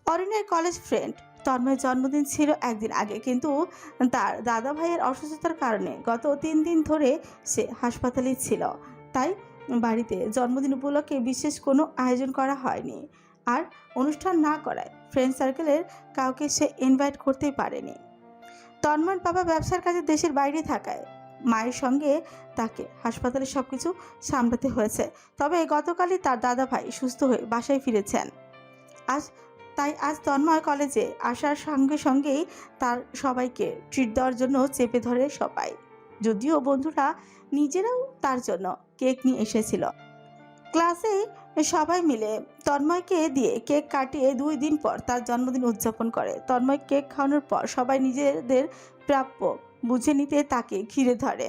অরিনের college friend তন্ময়ের জন্মদিন ছিল একদিন আগে, কিন্তু তার দাদা ভাইয়ের অসুস্থতার কারণে গত 3 দিন ধরে সে হাসপাতালেই ছিল। তাই বাড়িতে জন্মদিন উপলক্ষে বিশেষ কোনো আয়োজন করা হয়নি। আর অনুষ্ঠান না করায় ফ্রেন্ড সার্কেলের কাউকে সে ইনভাইট করতেই পারেনি। তন্ময়ের বাবা ব্যবসার কাজে দেশের বাইরে থাকায় মায়ের সঙ্গে তাকে হাসপাতালে সবকিছু সামলাতে হয়েছে। তবে গতকালই তার দাদা ভাই সুস্থ হয়ে বাসায় ফিরেছেন। আজ আজ তন্ময় কলেজে আসার সঙ্গে সঙ্গেই তার সবাইকে ট্রিট দেওয়ার জন্য চেপে ধরে সবাই। যদিও বন্ধুরা নিজেরাও তার জন্য কেক নিয়ে এসেছিল। ক্লাসে সবাই মিলে তন্ময়কে দিয়ে কেক কাটিয়ে 2 দিন পর তার জন্মদিন উদযাপন করে। তন্ময় কেক খাওয়ানোর পর সবাই নিজেদের প্রাপ্য বুঝে নিতে তাকে ঘিরে ধরে।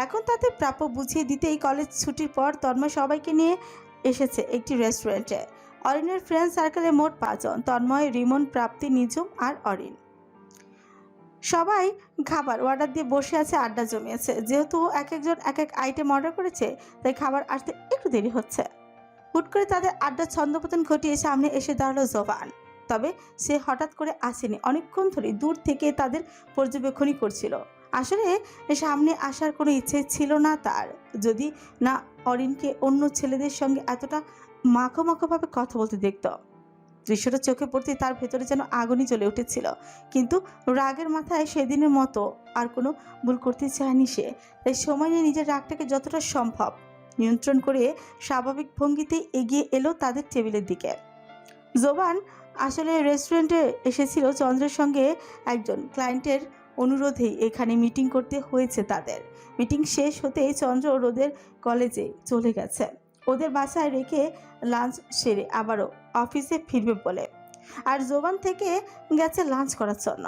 এখন তাদের প্রাপ্য বুঝিয়ে দিতেই কলেজ ছুটির পর তন্ময় সবাইকে নিয়ে এসেছে একটি রেস্টুরেন্টে। অরিনের ফ্রেন্ড সার্কেলে মোট 5 জন: তন্ময়, রিমন, প্রাপ্তি, নিজুম আর অরিন। সবাই খাবার অর্ডার দিয়ে বসে আছে, আড্ডা জমিয়েছে। যেহেতু এক একজন এক এক আইটেম অর্ডার করেছে, তাই খাবার আসতে একটু দেরি হচ্ছে। হুট করে তাদের আড্ডার ছন্দপতন ঘটিয়ে সামনে এসে দাঁড়ালো জোবান। তবে সে হঠাৎ করে আসেনি, অনেকক্ষণ ধরে দূর থেকে তাদের পর্যবেক্ষণই করছিল। আসলে সামনে আসার কোনো ইচ্ছে ছিল না তার, যদি না অরিনকে অন্য ছেলেদের সঙ্গে এতটা মাখোমাখোভাবে কথা বলতে দেখত। দৃশ্যটা চোখে পড়তেই তার ভেতরে যেন আগুনই জ্বলে উঠেছিল। কিন্তু রাগের মাথায় সেদিনের মতো আর কোনো ভুল করতে চায়নি সে। তাই সময় নিয়ে নিজের রাগটাকে যতটা সম্ভব নিয়ন্ত্রণ করে স্বাভাবিক ভঙ্গিতে এগিয়ে এলো তাদের টেবিলের দিকে। জোবান আসলে রেস্টুরেন্টে এসেছিল চন্দ্রের সঙ্গে একজন ক্লায়েন্টের অনুরোধেই এখানে মিটিং করতে হয়েছে তাদের। মিটিং শেষ হতেই চন্দ্র রোদের কলেজে চলে গেছে ওদের বাসায় রেখে লাঞ্চ সেরে আবারও অফিসে ফিরবে বলে। আর জোবান থেকে গেছে লাঞ্চ করার জন্য।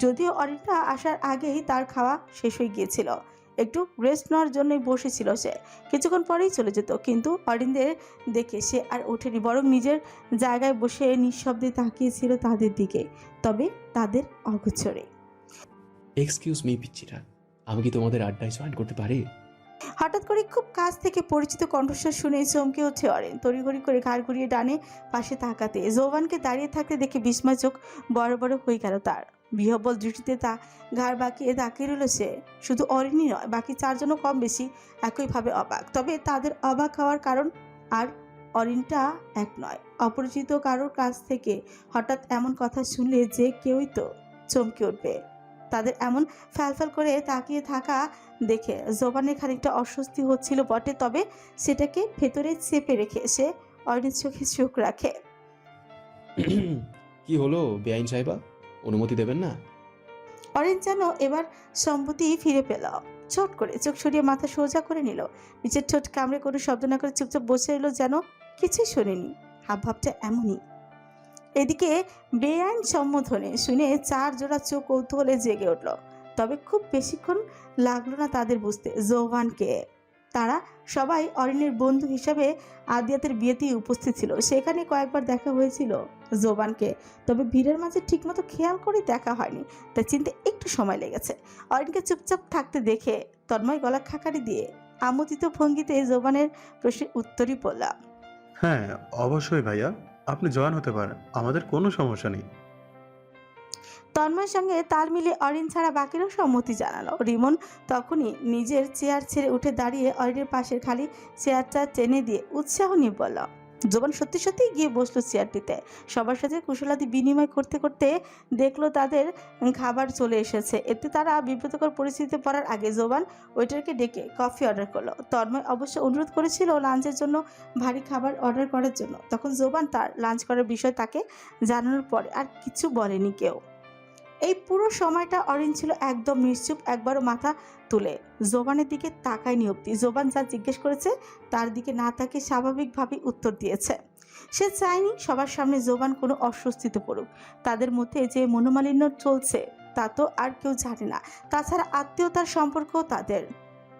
যদিও অরিনটা আসার আগেই তার খাওয়া শেষ হয়ে গিয়েছিল, একটু রেস্ট নেওয়ার জন্যই বসেছিল সে। কিছুক্ষণ পরেই চলে যেত, কিন্তু অরিনদের দেখে সে আর ওঠেনি, বরং নিজের জায়গায় বসে নিঃশব্দে তাকিয়েছিল তাদের দিকে, তবে তাদের অগোচরে। এক্সকিউজ মি পিচ্চিরা, আমি কি তোমাদের আড্ডায় জয়েন করতে পারি? হঠাৎ করে খুব কাছ থেকে পরিচিত কণ্ঠস্বর শুনে চমকে ওঠে অরিন। তড়িঘড়ি করে ঘাড় ঘুরিয়ে ডানে পাশে তাকাতে জোবানকে দাঁড়িয়ে থাকতে দেখে বিস্ময় চোখ বড় বড় হয়ে গেল তার। বিহ্বল দৃষ্টিতে তা ঘাড় বাঁকিয়ে তাকিয়ে রইল সে। শুধু অরিনই নয়, বাকি 4 জনও কম বেশি একইভাবে অবাক। তবে তাদের অবাক হওয়ার কারণ আর অরিনটা এক নয়। অপরিচিত কারোর কাছ থেকে হঠাৎ এমন কথা শুনলে যে কেউই তো চমকে উঠবে। তাদের এমন ফ্যালফ্যাল করে তাকিয়ে থাকা দেখে জোবানের খানিকটা অস্বস্তি হচ্ছিল বটে, তবে সেটাকে ভেতরে চেপে রেখে সে অরিনের চোখে চোখ রাখে। কি হলো বেআইন সাহেবা, অনুমতি দেবেন না? অরিন যেন এবার সম্মতি ফিরে পেল। চট করে চোখ সরিয়ে মাথা সোজা করে নিল, নিচের ঠোঁট কামড়ে কোনো শব্দ না করে চুপচাপ বসে এলো, যেন কিছুই শোনেনি। হাবভাবটা এমনই। এদিকে বেআইন সম্বোধনে শুনে 4 জোড়া চোখ কৌতূহলে জেগে উঠল। তবে খুব বেশিক্ষণ লাগলো না তাদের বুঝতে জোবানকে। তারা সবাই অরিনের বন্ধু হিসাবে আদিয়াতের বিয়েতেই উপস্থিত ছিল। সেখানে কয়েকবার দেখা হয়েছিল জোবানকে, তবে ভিড়ের মাঝে ঠিকমতো খেয়াল করে দেখা হয়নি, তাই চিনতে একটু সময় লেগেছে। অরিনকে চুপচাপ থাকতে দেখে তন্ময় গলা খাকারি দিয়ে আমোদিত ভঙ্গিতে জোবানের প্রশ্নের উত্তরই বললাম। হ্যাঁ, অবশ্যই ভাইয়া। আপনি জয়েন হতে পারেন, আমাদের কোনো সমস্যা নেই। তন্ময়ের সঙ্গে তাল মিলিয়ে অরিন ছাড়া বাকিরাও সম্মতি জানালো। রিমন তখনই নিজের চেয়ার ছেড়ে উঠে দাঁড়িয়ে অরিনের পাশের খালি চেয়ারটা টেনে দিয়ে উৎসাহ নিয়ে বলল। জোবান সত্যি সত্যি গিয়ে বসলো চেয়ারটিতে। সবার সাথে কুশলাদি বিনিময় করতে করতে দেখলো তাদের খাবার চলে এসেছে। এতে তারা বিব্রতকর পরিস্থিতিতে পড়ার আগে জোবান ওয়েটারকে ডেকে কফি অর্ডার করলো। তন্ময় অবশ্য অনুরোধ করেছিল লাঞ্চের জন্য ভারী খাবার অর্ডার করার জন্য। তখন জোবান তার লাঞ্চ করার বিষয় তাকে জানানোর পরে আর কিছু বলেনি কেউ। এই পুরো সময়টা অরিন ছিল একদম নিশ্চুপ, একবারও মাথা তুলে জোবানের দিকে তাকায়নি অব্দি। জোবান যা জিজ্ঞেস করেছে তার দিকে না তাকিয়ে স্বাভাবিকভাবেই উত্তর দিয়েছে। সে চায়নি সবার সামনে জোবান কোনো অস্বস্তিতে পড়ুক। তাদের মধ্যে যে মনোমালিন্য চলছে তা তো আর কেউ জানে না। তাছাড়া আত্মীয়তার সম্পর্কও তাদের।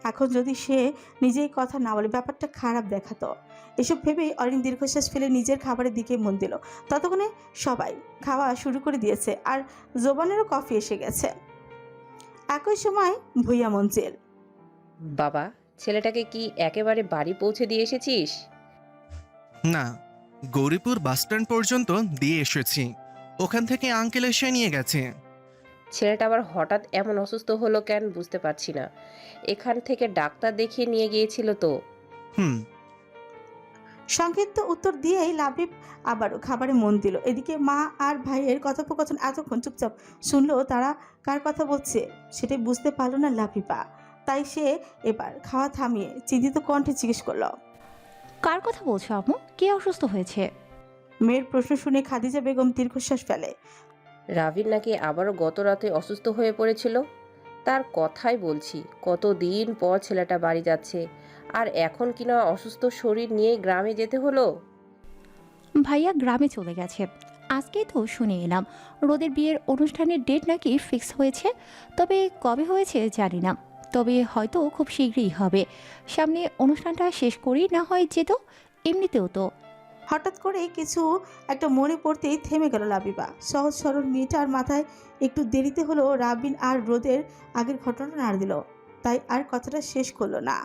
এখন যদি সে নিজেই কথা না বলে ব্যাপারটা খারাপ দেখাতো। এসব ভেবেই অরিন দীর্ঘশ্বাস ফেলে নিজের খাবারের দিকে মন দিল। ততক্ষণে সবাই খাওয়া শুরু করে দিয়েছে আর জোবানেরও কফি এসে গেছে। একই সময় ভুইয়া মঞ্চের। বাবা, ছেলেটাকে কি একেবারে বাড়ি পৌঁছে দিয়ে এসেছিস? না, গৌরীপুর বাসস্ট্যান্ড পর্যন্ত দিয়ে এসেছি, ওখান থেকে আঙ্কেল এসে নিয়ে গেছে। ছেলেটা আবার হঠাৎ এমন অসুস্থ হলো কেন বুঝতে পারছি না। এখান থেকে ডাক্তার দেখিয়ে নিয়ে গিয়েছিল তো। হুম। সংক্ষিপ্ত উত্তর দিয়েই লাবিব আবারও খাবারে মন দিল। এদিকে মা আর ভাইয়ের কথোপকথন এতক্ষণ চুপচাপ শুনলো, তারা কার কথা বলছে সেটাই বুঝতে পারলো না লাবিবা। তাই সে এবার খাওয়া থামিয়ে চিন্তিত কণ্ঠে জিজ্ঞেস করলো, কার কথা বলছো আম্মু? কে অসুস্থ হয়েছে? মেয়ের প্রশ্ন শুনে খাদিজা বেগম দীর্ঘশ্বাস ফেলে। রাভির নাকি আবারও গত রাতে অসুস্থ হয়ে পড়েছিল। তার কথাই বলছি, কতদিন পর ছেলেটা বাড়ি যাচ্ছে, আর এখন কিনা অসুস্থ শরীর নিয়ে গ্রামে যেতে হলো। ভাইয়া গ্রামে চলে গেছে। আজকেই তো শুনে এলাম রোদের বিয়ের অনুষ্ঠানের ডেট নাকি ফিক্স হয়েছে, তবে কবে হয়েছে জানি না, তবে হয়তো খুব শীঘ্রই হবে। সামনে অনুষ্ঠানটা শেষ করেই না হয় যেত, এমনিতেও তো। হঠাৎ করে কিছু একটা মনে পড়তেই থেমে গেল লাবিবা। সহজ সরল মেয়েটার মাথায় একটু দেরিতে হলো রাবিন আর রোদের আগের ঘটনা নাড় দিল, তাই আর কথাটা শেষ করলো না।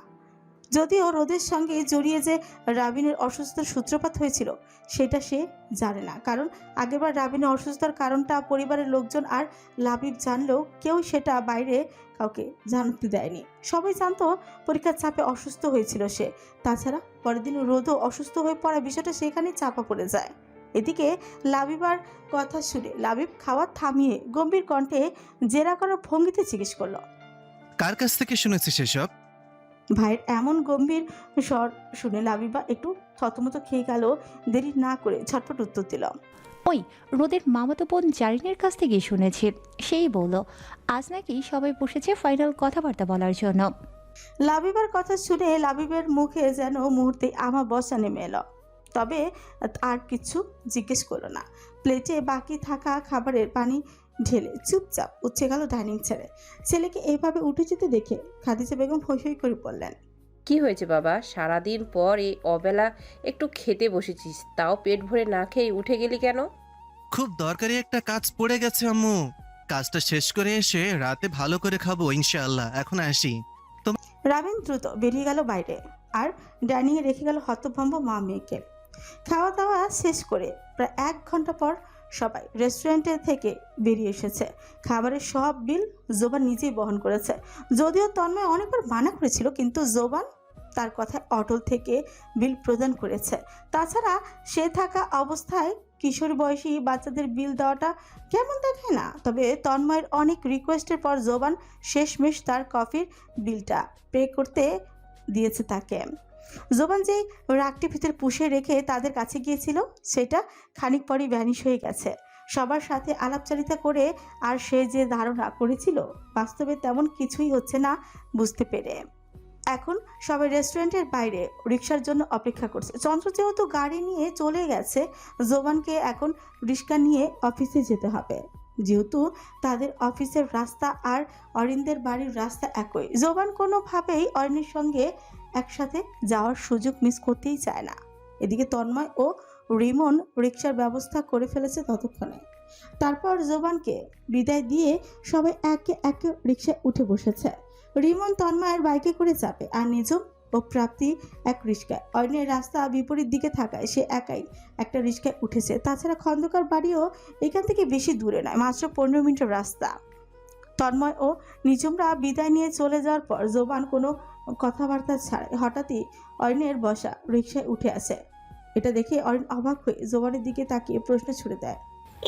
যদিও রোদের সঙ্গে জড়িয়ে যে রাবিনের অসুস্থতার সূত্রপাত হয়েছিল সেটা সে জানে না, কারণ আগেরবার রাবিনের অসুস্থতার কারণটা পরিবারের লোকজন আর লাবিব জানলেও কেউ সেটা বাইরে কাউকে জানতে দেয়নি। সবাই জানতো পরীক্ষার চাপে অসুস্থ হয়েছিল সে। তাছাড়া পরের দিন রোদও অসুস্থ হয়ে পড়া বিষয়টা সেখানে চাপা পড়ে যায়। এদিকে লাবিবার কথা শুনে লাবিব খাওয়া থামিয়ে গম্ভীর কণ্ঠে জেরা করার ভঙ্গিতে জিজ্ঞেস করলো, কার কাছ থেকে শুনেছিস সেসব? ভাইয়ের এমন গম্ভীর স্বর শুনে লাবিবা একটু থতমত খেয়ে গেল। দেরি না করে ঝটপট উত্তর দিল, ওই রোদের মামাতো বোন জারিনের কাছ থেকে শুনেছি। সেই বলল আজ নাকি সবাই বসেছে ফাইনাল কথাবার্তা বলার জন্য। লাবিবার কথা শুনে লাবিবের মুখে যেন মুহূর্তে আমা বসা নেমে এলো, তবে আর কিছু জিজ্ঞেস করলো না। প্লেটে বাকি থাকা খাবারের পানি ঢেলে চুপচাপ উঠে গেল ডাইনিং ছেড়ে। ছেলেকে এইভাবে উঠে যেতে দেখে খাদিজা বেগম হৈ হৈ করে বললেন, কি হয়েছে বাবা? সারাদিন পর এই অবেলা একটু খেতে বসেছিস, তাও পেট ভরে না খেয়ে উঠে গেলি কেন? খুব দরকারি একটা কাজ পড়ে গেছে আম্মু, কাজটা শেষ করে এসে রাতে ভালো করে খাবো ইনশাআল্লাহ। এখন আসি। রাবিন দ্রুত বেরিয়ে গেল বাইরে, আর ডাইনিংয়ে রেখে গেল হতভম্ব মা মেয়েকে। খাওয়া দাওয়া শেষ করে প্রায় 1 ঘন্টা পর সবাই রেস্টুরেন্টে থেকে বেরিয়ে এসেছে। খাবারের সব বিল জোবান নিজেই বহন করেছে। যদিও তন্ময় অনেকবার মানা করেছিল, কিন্তু জোবান তার কথায় অটল থেকে বিল প্রদান করেছে। তাছাড়া সে থাকা অবস্থায় কিশোর বয়সী বাচ্চাদের বিল দেওয়াটা কেমন দেখায় না। তবে তন্ময়ের অনেক রিকোয়েস্টের পর জোবান শেষমেশ তার কফির বিলটা পে করতে দিয়েছে তাকে। জোবান যেই রাগটি ভিতরে পুষে রেখে তাদের কাছে গিয়েছিল সেটা খানিক পরই ভ্যানিশ হয়ে গেছে। সবার সাথে আলাপচারিতা করে আর সে যে ধারণা করেছিল বাস্তবে তেমন কিছুই হচ্ছে না বুঝতে পেরে এখন সবাই রেস্টুরেন্টের বাইরে রিক্সার জন্য অপেক্ষা করছে। চন্দ্র যেহেতু গাড়ি নিয়ে চলে গেছে, জোবানকে এখন রিক্সা নিয়ে অফিসে যেতে হবে। যেহেতু তাদের অফিসের রাস্তা আর অরিন্দের বাড়ির রাস্তা একই, জোবান কোনোভাবেই অরিনের সঙ্গে একসাথে যাওয়ার সুযোগ মিস করতেই চায় না। এদিকে তন্ময় ও রিমন রিক্সার ব্যবস্থা করে ফেলেছে ততক্ষণে। তারপর জোবানকে বিদায় দিয়ে সবাই একে একে রিক্সায় উঠে বসেছে। রিমন তন্ময়ের বাইকে করে যাবে, আর নিজম ও প্রাপ্তি এক রিক্সায়। অরিনের রাস্তা বিপরীত দিকে থাকায় সে একাই একটা রিক্সায় উঠেছে। তাছাড়া খন্দকার বাড়িও এখান থেকে বেশি দূরে নয়, মাত্র 15 মিনিটের রাস্তা। তন্ময় ও নিজমরা বিদায় নিয়ে চলে যাওয়ার পর জোবান কোনো কথাবার্তা ছাড়াই হঠাৎই অরিনের বসা রিক্সায় উঠে আসে। এটা দেখে অরিন অবাক হয়ে জোবানের দিকে তাকিয়ে প্রশ্ন ছুড়ে দেয়,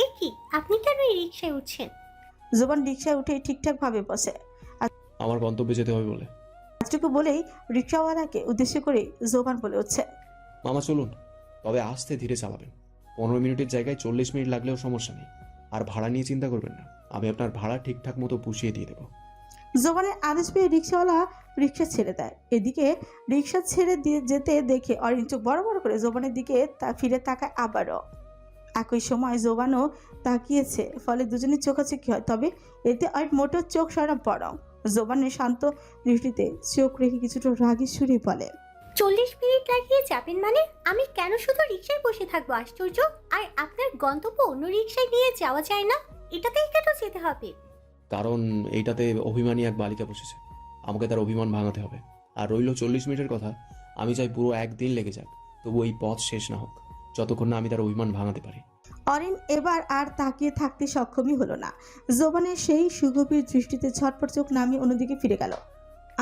এ কি, আপনি কেন এই রিক্সায় উঠছেন? জোবান রিক্সায় উঠে ঠিকঠাকভাবে বসে। আমার গন্তব্যে যেতে হবে বলে। আজটুকু বলেই রিক্সাওয়ালাকে উদ্দেশ্য করে জোবান বলে উঠছে, মামা চলুন, তবে আস্তে ধীরে চালাবেন। 15 মিনিটের জায়গায় 40 মিনিট লাগলেও সমস্যা নেই। আর ভাড়া নিয়ে চিন্তা করবেন না, আমি আপনার ভাড়া ঠিকঠাক মতো পুষিয়ে দিয়ে দেবো। জোবানের আদেশ পেয়ে রিক্সাওয়ালা রিক্সা ছেড়ে দেয়। এদিকে রিক্সা ছেড়ে দিয়ে যেতে দেখে অরিন চোখ বড় বড় করে জোবানের দিকে ফিরে তাকায় আবারও। একই সময় জোবানও তাকিয়েছে, ফলে দুজনের চোখাচোখি হয়। তবে এতে অরিন মোটেও চোখ সরানো বরং জোবানের শান্ত দৃষ্টিতে চোখ রেখে কিছুটা রাগী সুরে বলে, 40 মিনিট লাগিয়ে যাবেন মানে? আমি কেন শুধু রিক্সায় বসে থাকবো? আশ্চর্য! আর আপনার গন্তব্য অন্য রিক্সায় নিয়ে যাওয়া যায় না? এটাতেই কেন যেতে হবে? কারণ এইটাতে অভিমানী এক বালিকা বসেছে, আমাকে তার অভিমান ভাঙাতে হবে। আর রইল 40 মিনিটের কথা, আমি চাই পুরো 1 দিন লেগে যাক, তবু এই পথ শেষ না হোক। যতক্ষণ না আমি তার অভিমান ভাঙাতে পারি। অরিন এবার আর তাকিয়ে থাকতে সক্ষমই হলো না। জোবানের সেই সুগভীর দৃষ্টিতে ছটপট চোখ নামিয়ে অন্যদিকে ফিরে গেল।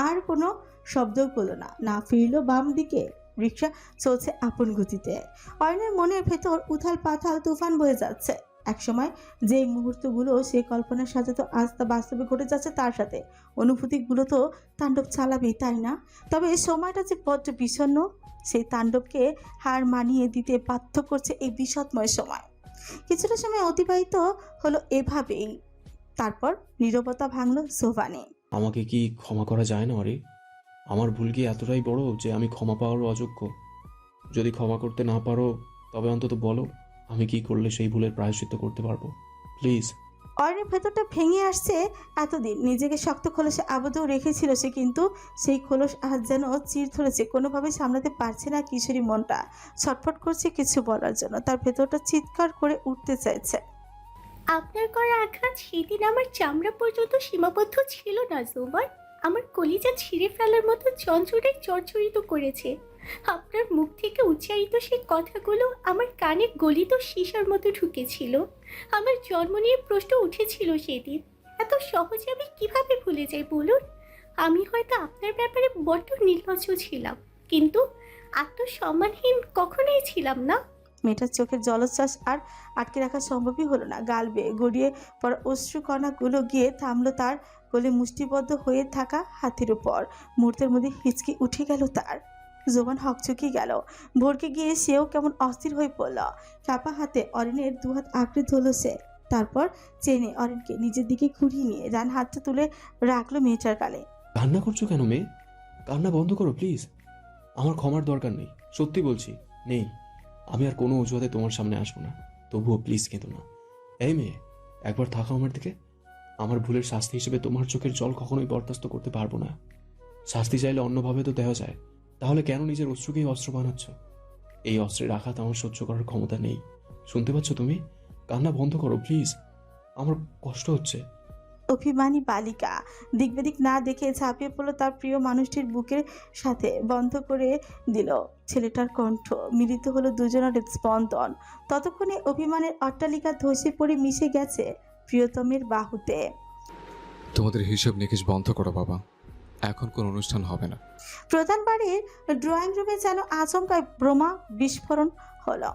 আর কোনো শব্দও করলো না, না ফিরল বাম দিকে। রিক্সা চলছে আপন গতিতে। অরিনের মনের ভেতর উথাল পাথাল তুফান বয়ে যাচ্ছে। একসময় যেই মুহূর্তগুলো সে কল্পনার সাথে তো আজ তা বাস্তবে ঘটে যাচ্ছে তার সাথে। অনুভূতিগুলো তো তাণ্ডব চালাবেই, তাই না? তবে সময়টা যে বড্ড বিষণ্ণ, সেই তাণ্ডবকে হার মানিয়ে দিতে বাধ্য করছে এই বিষাদময় সময়। কিছুটা সময় অতিবাহিত হলো এভাবেই। তারপর নীরবতা ভাঙল জোবানে। আমাকে কি ক্ষমা করা যায় না অরি? আমার ভুল কি এতটাই বড় যে আমি ক্ষমা পাওয়ারও অযোগ্য? যদি ক্ষমা করতে না পারো তবে অন্তত বলো, আমি কি করলে সেই ভুলের প্রায়শ্চিত্ত করতে পারবো। প্লিজ। অরিনের ভেতরটা ভেঙে আসছে। এতদিন নিজেকে শক্ত খোলসে আবদ্ধ রেখেছিল সে, কিন্তু সেই খোলস আজ যেন চির ধরেছে। কোনোভাবে সামলাতে পারছে না কিশোরী মনটা। ছটফট করছে কিছু বলার জন্য, তার ভেতরটা চিৎকার করে উঠতে চাইছে। আপনার করা আঘাত সেদিন আমার চামড়া পর্যন্ত সীমাবদ্ধ ছিল না জোবান। আমার কলিজা ছিঁড়ে ফেলার মতো চঞ্চড়ায় চরচরিত করেছে। আপনার মুখ থেকে উচ্চারিত সেই কথাগুলো আমার কানে গলিত সীসার মতো ঢুকেছিল। আমার জন্ম নিয়ে প্রশ্ন উঠেছিল সেদিন। এত সহজে আমি কিভাবে ভুলে যাই বলুন? আমি হয়তো আপনার ব্যাপারে বড্ড নির্লজ্জ ছিলাম, কিন্তু আত্মসম্মানহীন কখনোই ছিলাম না। মেয়েটার চোখের জলোচ্ছ্বাস আর আটকে রাখা সম্ভবই হলো না। গাল বেয়ে গড়িয়ে পড়া অশ্রুকণাগুলো গিয়ে থামলো তার কোলে মুষ্টিবদ্ধ হয়ে থাকা হাতের উপর। মুহূর্তের মধ্যে হিচকি উঠে গেল তার। জোবান হকচকি গেল। ভরকে গিয়ে সেও কেমন অস্থির হয়ে পড়ল। চাপা হাতে অরিনের দুহাত আঁকড়ে ধরল সে। তারপর চেনে অরিনকে নিজের দিকে ঘুরিয়ে নিয়ে ডান হাতটা তুলে রাখলো মেয়েটার গালে। কান্না করছো কেন মেয়ে? কান্না বন্ধ করো প্লিজ। আমার ক্ষমার দরকার নেই, সত্যি বলছি নেই। আমি আর কোনো অজুহাতে তোমার সামনে আসবো না, তবুও প্লিজ কেঁদো না। এই মেয়ে, একবার থাকো আমার দিকে। আমার ভুলের শাস্তি হিসেবে তোমার চোখের জল কখনোই বরদাস্ত করতে পারবো না। শাস্তি চাইলে অন্যভাবে তো দেওয়া যায়, তাহলে কেন নিজের অস্ত্রকেই অস্ত্র বানাচ্ছ? এই অস্ত্রের আঘাত আমার সহ্য করার ক্ষমতা নেই। শুনতে পাচ্ছ তুমি? কান্না বন্ধ করো প্লিজ, আমার কষ্ট হচ্ছে। অভিমানী বালিকা দিক বেদিক না দেখে ঝাঁপিয়ে পড়লো তার প্রিয় মানুষটির বুকের সাথে। বন্ধ করে দিল ছেলেটার কণ্ঠ। মিলিত হলো দুজনের স্পন্দন। ততক্ষণে অভিমানের অট্টালিকা ধসে পড়ে মিশে গেছে প্রিয়তমের বাহুতে। তোমাদের হিসাব নিকেশ বন্ধ করো বাবা, এখন কোন অনুষ্ঠান হবে না। প্রধান বাড়ির ড্রয়িং রুমে যেন আচমকায় বোমা বিস্ফোরণ হলো।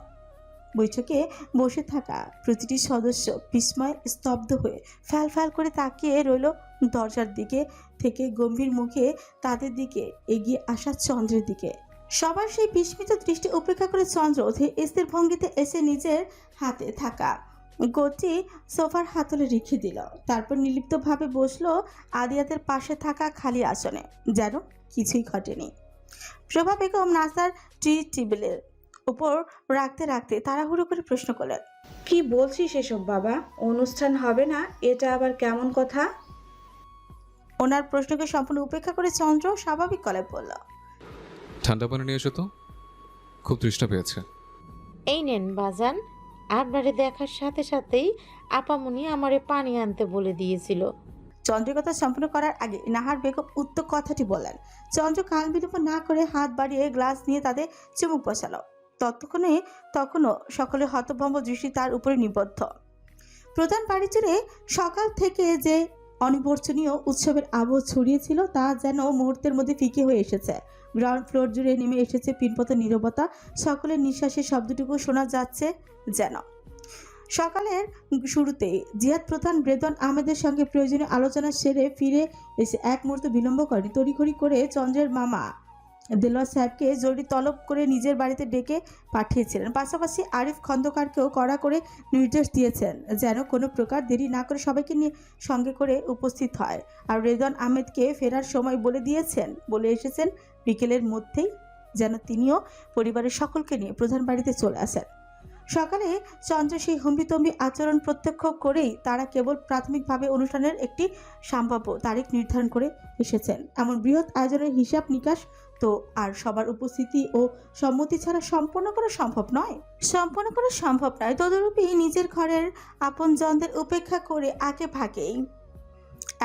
বৈঠকে বসে থাকা প্রতিটি সদস্য বিস্ময়ে স্তব্ধ হয়ে ফ্যাল ফ্যাল করে তাকিয়ে রইল দরজার দিকে থেকে গম্ভীর মুখে তাদের দিকে এগিয়ে আসা চন্দ্রের দিকে। সবার সেই বিস্মিত দৃষ্টি উপেক্ষা করে চন্দ্র ধীর স্থির ভঙ্গিতে এসে নিজের হাতে থাকা গতি সোফার হাতলে রেখে দিল। তারপর নির্লিপ্তভাবে বসলো আদিয়াতের পাশে থাকা খালি আসনে, যেন কিছুই ঘটেনি। প্রভা বেগম নাসার টি টেবিলের উপর রাখতে রাখতে তাড়াহুড়ো করে প্রশ্ন করলেন, কি বলছিস এসব বাবা? অনুষ্ঠান হবে না, এটা আবার কেমন কথা? ওনার প্রশ্নকে সম্পূর্ণ উপেক্ষা করে চন্দ্র স্বাভাবিক গলায় বলল, ঠান্ডা পানি নিয়ে এসো তো, খুব তৃষ্ণা পেয়েছে। এই নেন বাজান, আপনারে দেখার সাথে সাথেই আপামনি আমারে পানি আনতে বলে দিয়েছিল। চন্দ্রের কথা সম্পূর্ণ করার আগে নাহার বেগম উক্ত কথাটি বললেন। চন্দ্র কাল বিলম্ব না করে হাত বাড়িয়ে গ্লাস নিয়ে তাদের চুমুক বসালো। তখনও সকলে হতভম্ব দৃষ্টি তার উপরে নিবদ্ধ। প্রধান বাড়ি জুড়ে সকাল থেকে যে অনিবর্চনীয় উৎসবের আবহ ছড়িয়েছিল তা যেন মুহূর্তের মধ্যে ফিকে হয়ে এসেছে। গ্রাউন্ড ফ্লোর জুড়ে নেমে এসেছে পিনপত নীরবতা। সকলের নিঃশ্বাসের শব্দটুকু শোনা যাচ্ছে যেন। সকালের শুরুতেই জিয়াদ প্রধান রেদওয়ান আহমেদের সঙ্গে প্রয়োজনীয় আলোচনা সেরে ফিরে এসে এক মুহূর্ত বিলম্ব করে তড়িঘড়ি করে চন্দ্রের মামা দেলোয়ার সাহেবকে জরুরি তলব করে নিজের বাড়িতে ডেকে পাঠিয়েছিলেন। পাশাপাশি আরিফ খন্দকারকেও কড়া করে নির্দেশ দিয়েছেন যেন কোনো প্রকার দেরি না করে সবাইকে নিয়ে সঙ্গে করে উপস্থিত হয়। আর রেদওয়ান আহমেদকে ফেরার সময় বলে এসেছেন বিকেলের মধ্যেই যেন তিনিও পরিবারের সকলকে নিয়ে প্রধান বাড়িতে চলে আসেন। সকালে চন্দ্র সেই হম্বিতম্বি আচরণ প্রত্যক্ষ করেই তারা কেবল প্রাথমিকভাবে অনুষ্ঠানের একটি সম্ভাব্য তারিখ নির্ধারণ করে এসেছেন। এমন বৃহৎ আয়োজনের হিসাব নিকাশ তো আর সবার উপস্থিতি ও সম্মতি ছাড়া সম্পন্ন করা সম্ভব নয়। তদরূপী নিজের ঘরের আপনজনদের উপেক্ষা করে আগে ভাগেই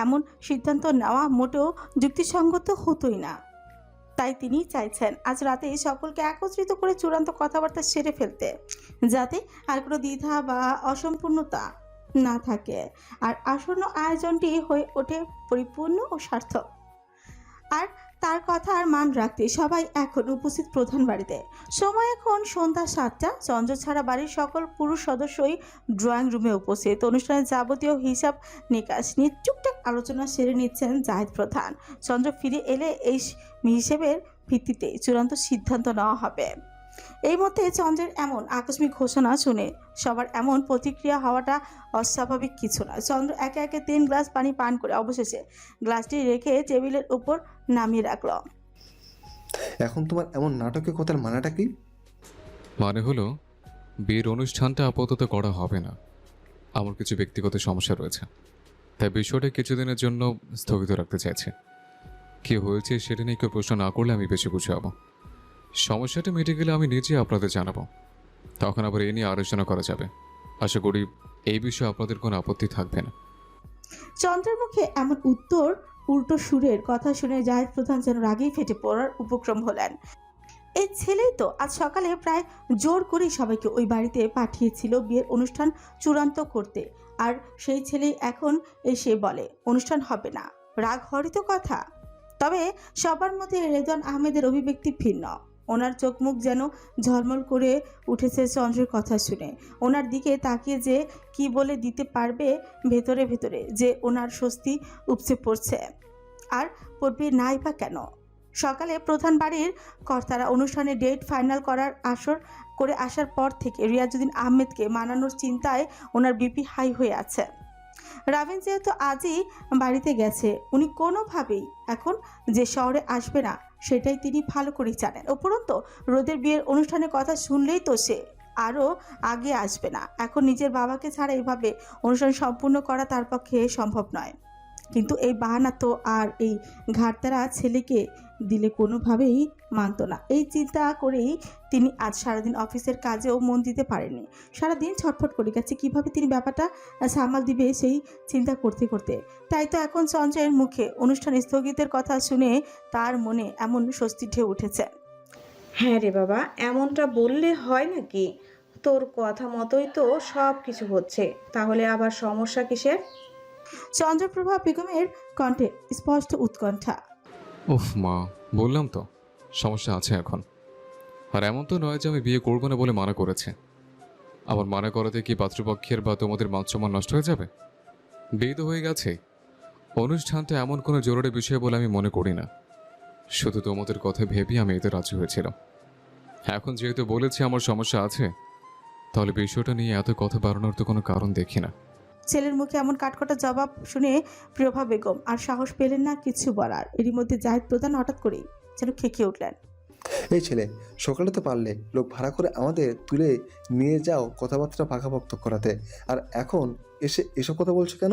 এমন সিদ্ধান্ত নেওয়া মোটেও যুক্তিসঙ্গত হতোই না। তাই তিনি চাইছেন আজ রাতে সকলকে একত্রিত করে চূড়ান্ত কথাবার্তা সেরে ফেলতে, যাতে আর কোনো দ্বিধা বা অসম্পূর্ণতা না থাকে আর আসন্ন আয়োজনটি হয়ে ওঠে পরিপূর্ণ ও সার্থক। আর তার কথার মান রাখতে সবাই এখন উপস্থিত প্রধান বাড়িতে। সময় এখন সন্ধ্যা 7টা। চন্দ্র ছাড়া বাড়ির সকল পুরুষ সদস্যই ড্রয়িং রুমে উপস্থিত। অনুষ্ঠানের যাবতীয় হিসাব নিকাশ নিয়ে টুকটাক আলোচনা সেরে নিচ্ছেন জাহিদ প্রধান। চন্দ্র ফিরে এলে এই হিসেবের ভিত্তিতে চূড়ান্ত সিদ্ধান্ত নেওয়া হবে। এই মধ্যে চন্দ্রের এমন আকস্মিক ঘোষণা শুনে সবার এমন প্রতিক্রিয়া হওয়াটা অস্বাভাবিক কিছু না। চন্দ্র একে একে 3 গ্লাস পানি পান করে অবশেষে গ্লাসটি রেখে টেবিলের উপর নামিয়ে রাখল। এখন তোমার এমন নাটকের কথার মানেটা কি? মানে হলো বিয়ের অনুষ্ঠানটা আপাতত করা হবে না। আমার কিছু ব্যক্তিগত সমস্যা রয়েছে, তাই বিষয়টা কিছুদিনের জন্য স্থগিত রাখতে চাইছি। কি হয়েছে সেটা নিয়ে কেউ প্রশ্ন না করলে আমি বেশি বুঝাবো। সমস্যাটা মিটে গেলে আমি নিজে আপনাদের জানাবো, তখন আবার এ নিয়ে আলোচনা করা যাবে। আশা করি এই বিষয়ে আপনাদের কোনো আপত্তি থাকবে না। চন্দ্রের মুখে এমন উত্তর উল্টো সুরের কথা শুনে জাহিদ প্রধান যেন রাগেই ফেটে পড়ার উপক্রম হলেন। এই ছেলেই তো আজ সকালে প্রায় জোর করে সবাইকে ওই বাড়িতে পাঠিয়েছিল বিয়ের অনুষ্ঠান চূড়ান্ত করতে, আর সেই ছেলেই এখন এসে বলে অনুষ্ঠান হবে না। রাগ হওয়ারই তো কথা। তবে সবার মধ্যে রেদওয়ান আহমেদের অভিব্যক্তি ভিন্ন। ওনার চোখ মুখ যেন ঝলমল করে উঠেছে চন্দ্রের কথা শুনে। ওনার দিকে তাকিয়ে যে কি বলে দিতে পারবে ভেতরে ভেতরে যে ওনার স্বস্তি উপচে পড়ছে। আর পড়বে নাই বা কেন? সকালে প্রধান বাড়ির কর্তারা অনুষ্ঠানে ডেট ফাইনাল করার আসর করে আসার পর থেকে রিয়াজউদ্দিন আহমেদকে মানানোর চিন্তায় ওনার বিপি হাই হয়ে আছে। রাভিন যেহেতু আজই বাড়িতে গেছে, উনি কোনোভাবেই এখন যে শহরে আসবে না সেটাই তিনি ভালো করেই জানেন। উপরন্তু রোদের বিয়ের অনুষ্ঠানের কথা শুনলেই তো সে আরও আগে আসবে না। এখন নিজের বাবাকে ছাড়া এইভাবে অনুষ্ঠান সম্পূর্ণ করা তার পক্ষে সম্ভব নয়। কিন্তু এই বাহানা তো আর এই ঘাটতারা ছেলেকে দিলে কোনোভাবেই মানত না। এই চিন্তা করেই তিনি আজ সারাদিন অফিসের কাজেও মন দিতে পারেননি। সারাদিন ছটফট করে গেছে কীভাবে তিনি ব্যাপারটা সামাল দিবে সেই চিন্তা করতে করতে। তাই তো এখন চন্দ্রের মুখে অনুষ্ঠান স্থগিতের কথা শুনে তার মনে এমন স্বস্তি ঢেউ উঠেছে। হ্যাঁ রে বাবা, এমনটা বললে হয় নাকি? তোর কথা মতোই তো সব কিছু হচ্ছে, তাহলে আবার সমস্যা কিসের? চন্দ্রপ্রভা বেগমের কণ্ঠে স্পষ্ট উৎকণ্ঠা। উফ মা, বললাম তো সমস্যা আছে এখন। আর এমন তো নয় যে আমি বিয়ে করবো না বলে মানা করেছে। আমার মানা করাতে কি পাত্রপক্ষের বা তোমাদের মানসম্মান নষ্ট হয়ে যাবে? বিয়ে তো হয়ে গেছে। অনুষ্ঠানটা এমন কোনো জরুরি বিষয় বলে আমি মনে করি না। শুধু তোমাদের কথা ভেবেই আমি এতে রাজি হয়েছিলাম। এখন যেহেতু বলেছি আমার সমস্যা আছে, তাহলে বিষয়টা নিয়ে এত কথা বাড়ানোর তো কোনো কারণ দেখি না। ছেলের মুখে এমন কাটকটা জবাব শুনে প্রিয়ভা বেগম আর সাহস পেলেন না কিছু বলার। এরই মধ্যে জাহিদ প্রধান হঠাৎ করেই যেন খেকিয়ে উঠলেন। এই ছেলে, সকালে তো পারলে লোক ভাড়া করে আমাদের তুলে নিয়ে যাও কথাবার্তা পাকাপোক্ত করাতে, আর এখন এসে এসব কথা বলছো কেন?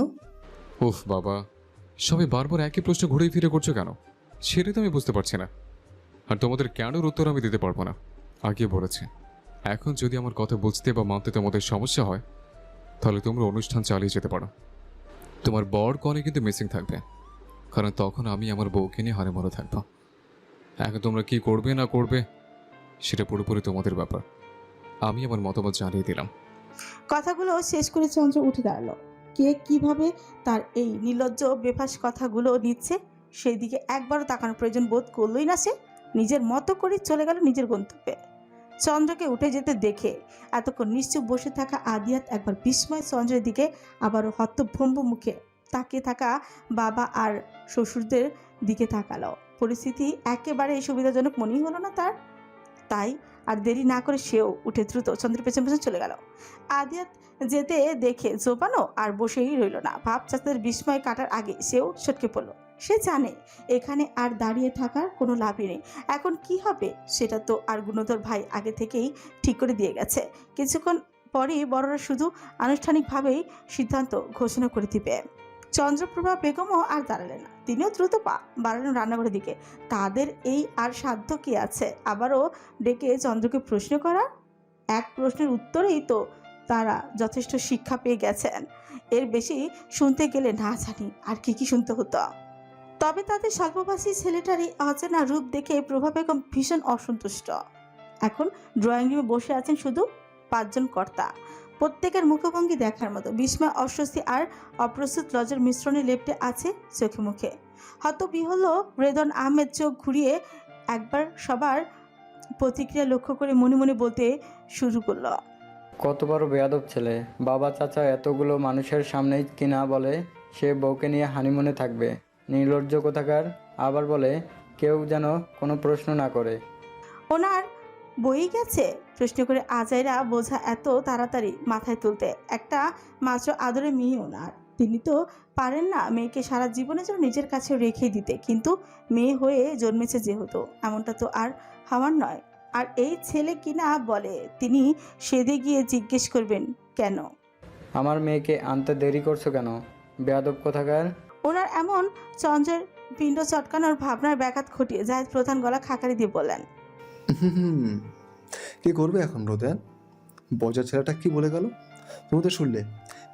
উফ বাবা, সবাই বারবার একই প্রশ্ন ঘুরে ফিরে করছো কেন সেটা তো আমি বুঝতে পারছি না। আর তোমাদের কেনর উত্তর আমি দিতে পারবো না, আগে বলেছি। এখন যদি আমার কথা বুঝতে বা মানতে তোমাদের সমস্যা হয়, তাহলে তোমরা অনুষ্ঠান চালিয়ে যেতে পারো। তোমার বর কনে কিন্তু মিসিং থাকবে, কারণ তখন আমি আমার বউকে নিয়ে হানিমুনে থাকবো। এখন তোমরা কি করবে না করবে সেটা পুরোপুরি তোমাদের ব্যাপার। আমি আমার মতামত জানিয়ে দিলাম। কথাগুলো শেষ করে চন্দ্র উঠে দাঁড়ালো। কে কিভাবে তার এই নির্লজ্জ বেফাস কথাগুলো নিচ্ছে সেই দিকে একবারও তাকানোর প্রয়োজন বোধ করলই না। সে নিজের মতো করে চলে গেল নিজের গন্তব্যে। চন্দ্রকে উঠে যেতে দেখে এতক্ষণ নিশ্চুপ বসে থাকা আদিয়াত একবার বিস্ময় চন্দ্রের দিকে, আবারও হতভম্ব মুখে তাকিয়ে থাকা বাবা আর শ্বশুরদের দিকে তাকালো। পরিস্থিতি একেবারে সুবিধাজনক মনেই হলো না তার। তাই আর দেরি না করে সেও উঠে দ্রুত চন্দ্রের পেছন পেছন চলে গেল। আদিয়াত যেতে দেখে জোপানো আর বসেই রইল না। ভাব চাচাদের বিস্ময় কাটার আগে সেও সটকে পড়ল। সে জানে এখানে আর দাঁড়িয়ে থাকার কোনো লাভই নেই। এখন কি হবে সেটা তো আর গুণধর ভাই আগে থেকেই ঠিক করে দিয়ে গেছে। কিছুক্ষণ পরেই বড়রা শুধু আনুষ্ঠানিকভাবেই সিদ্ধান্ত ঘোষণা করে দিবে। চন্দ্রপ্রভা বেগমও আর দাঁড়ালেন না। তিনিও দ্রুত পা বাড়ালেন রান্নাঘরের দিকে। তাদের এই আর সাধ্য কি আছে আবারও ডেকে চন্দ্রকে প্রশ্ন করা? এক প্রশ্নের উত্তরেই তো তারা যথেষ্ট শিক্ষা পেয়ে গেছেন। এর বেশি শুনতে গেলে না জানি আর কি শুনতে হতো। তবে তাদের স্বল্পভাষী ছেলেটারই অচেনা রূপ দেখে প্রভা বেগম ভীষণ অসন্তুষ্ট। এখন ড্রয়িং রুমে বসে আছেন শুধু 5 জন কর্তা। প্রত্যেকের মুখভঙ্গি দেখার মতো, বিস্ময়, অস্বস্তি আর অপ্রস্তুত লজ্জার মিশ্রণে লেপ্টে আছে চোখে মুখে। হতবিহ্বল রেদন আহমেদ চোখ ঘুরিয়ে একবার সবার প্রতিক্রিয়া লক্ষ্য করে মনে মনে বলতে শুরু করলো, কত বড় বেয়াদব ছেলে। বাবা চাচা এতগুলো মানুষের সামনেই কিনা বলে সে বউকে নিয়ে হানিমুনে থাকবে। নির্লজ্জ কোথাকার। আবার বলে কেউ যেন কোনো প্রশ্ন না করে। ওনার বই গেছে? প্রশ্ন করে আজাইরা বোঝা এত তাড়াতাড়ি মাথায় তুলতে। একটা মাত্র আদরে মেয়ে ওনার, তিনি তো পারেন না মেয়েকে সারা জীবনের জন্য নিজের কাছে রেখে দিতে, কিন্তু মেয়ে হয়ে জন্মেছে যেহেতু, এমনটা তো আর হওয়ার নয়। আর এই ছেলে কিনা বলে তিনি সেদে গিয়ে জিজ্ঞেস করবেন কেন? আমার মেয়েকে আনতে দেরি করছো কেন, বেয়াদব কোথাকার? ওনার এমন চন্দ্রের পিণ্ড চটকানোর ভাবনার ব্যাঘাত ঘটিয়ে জাহিদ প্রধান গলা খাকারি দিয়ে বললেন, কি করবে এখন রোদেন? বজার ছেলেটা কি বলে গেল তুমি তো শুনলে।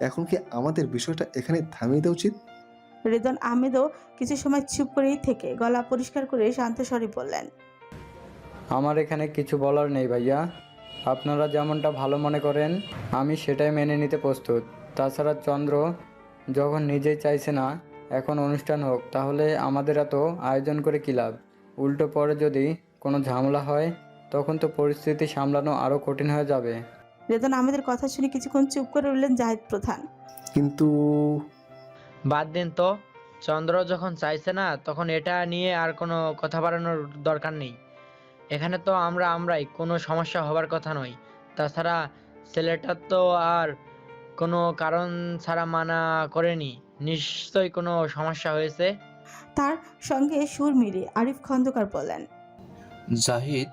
এখন কি আমাদের বিষয়টা এখানে থামিয়ে দেওয়া উচিত? রেদন আহমেদও কিছু সময় চুপ করেই থেকে গলা পরিষ্কার করে শান্ত স্বরে বললেন, আমার এখানে কিছু বলার নেই ভাইয়া। আপনারা যেমনটা ভালো মনে করেন আমি সেটাই মেনে নিতে প্রস্তুত। তাছাড়া চন্দ্র যখন নিজেই চাইছে না এখন অনুষ্ঠান হোক, তাহলে আমাদের এত আয়োজন করে কী লাভ? উল্টো পরে যদি কোনো ঝামেলা হয় তখন তো পরিস্থিতি সামলানো আরও কঠিন হয়ে যাবে। রেদন আহমেদের কথা শুনে কিছুক্ষণ চুপ করে রইলেন জাহিদ প্রধান। কিন্তু বাদ দিন তো, চন্দ্র যখন চাইছে না তখন এটা নিয়ে আর কোনো কথা বাড়ানোর দরকার নেই। এখানে তো আমরাই, কোনো সমস্যা হবার কথা নয়। তাছাড়া ছেলেটার তো আর কোনো কারণ ছাড়া মানা করেনি, নিশ্চয়ই কোনো সমস্যা হয়েছে। তার সঙ্গে সুর মিলিয়ে আরিফ খন্দকার বলেন, জাহিদ,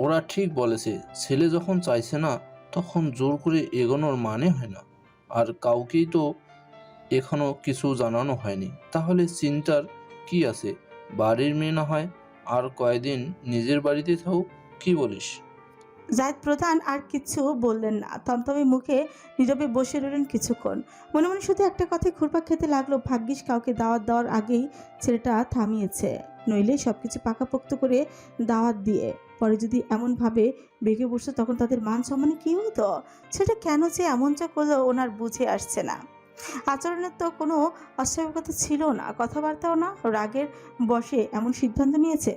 ওরা ঠিক বলেছে, ছেলে যখন চাইছে না তখন জোর করে এগোনোর মানে হয় না। আর কাউকেই তো এখনো কিছু জানানো হয়নি, তাহলে চিন্তার কি আছে? বাড়ির মেয়ে না হয় আর কয়দিন নিজের বাড়িতে থাকুক, কি বলিস? জাহিদ প্রধান আর কিছু বললেন না, থমথমে মুখে নীরবে বসে রইলেন কিছুক্ষণ। মনে মনে শুধু একটা কথাই ঘুরপাক খেতে লাগলো, ভাগ্যিস কাউকে দাওয়াত দেওয়ার আগেই ছেলেটা থামিয়েছে, নইলে সবকিছু পাকাপোক্ত করে দাওয়াত দিয়ে পরে যদি এমনভাবে বেগে বসতো তখন তাদের মান সম্মানে কী হতো? সেটা কেন যে এমনটা করলো ওনার বুঝে আসছে না। আচরণের তো কোনো অস্বাভাবিকতা ছিল না, কথাবার্তাও না, রাগের বশে এমন সিদ্ধান্ত নিয়েছে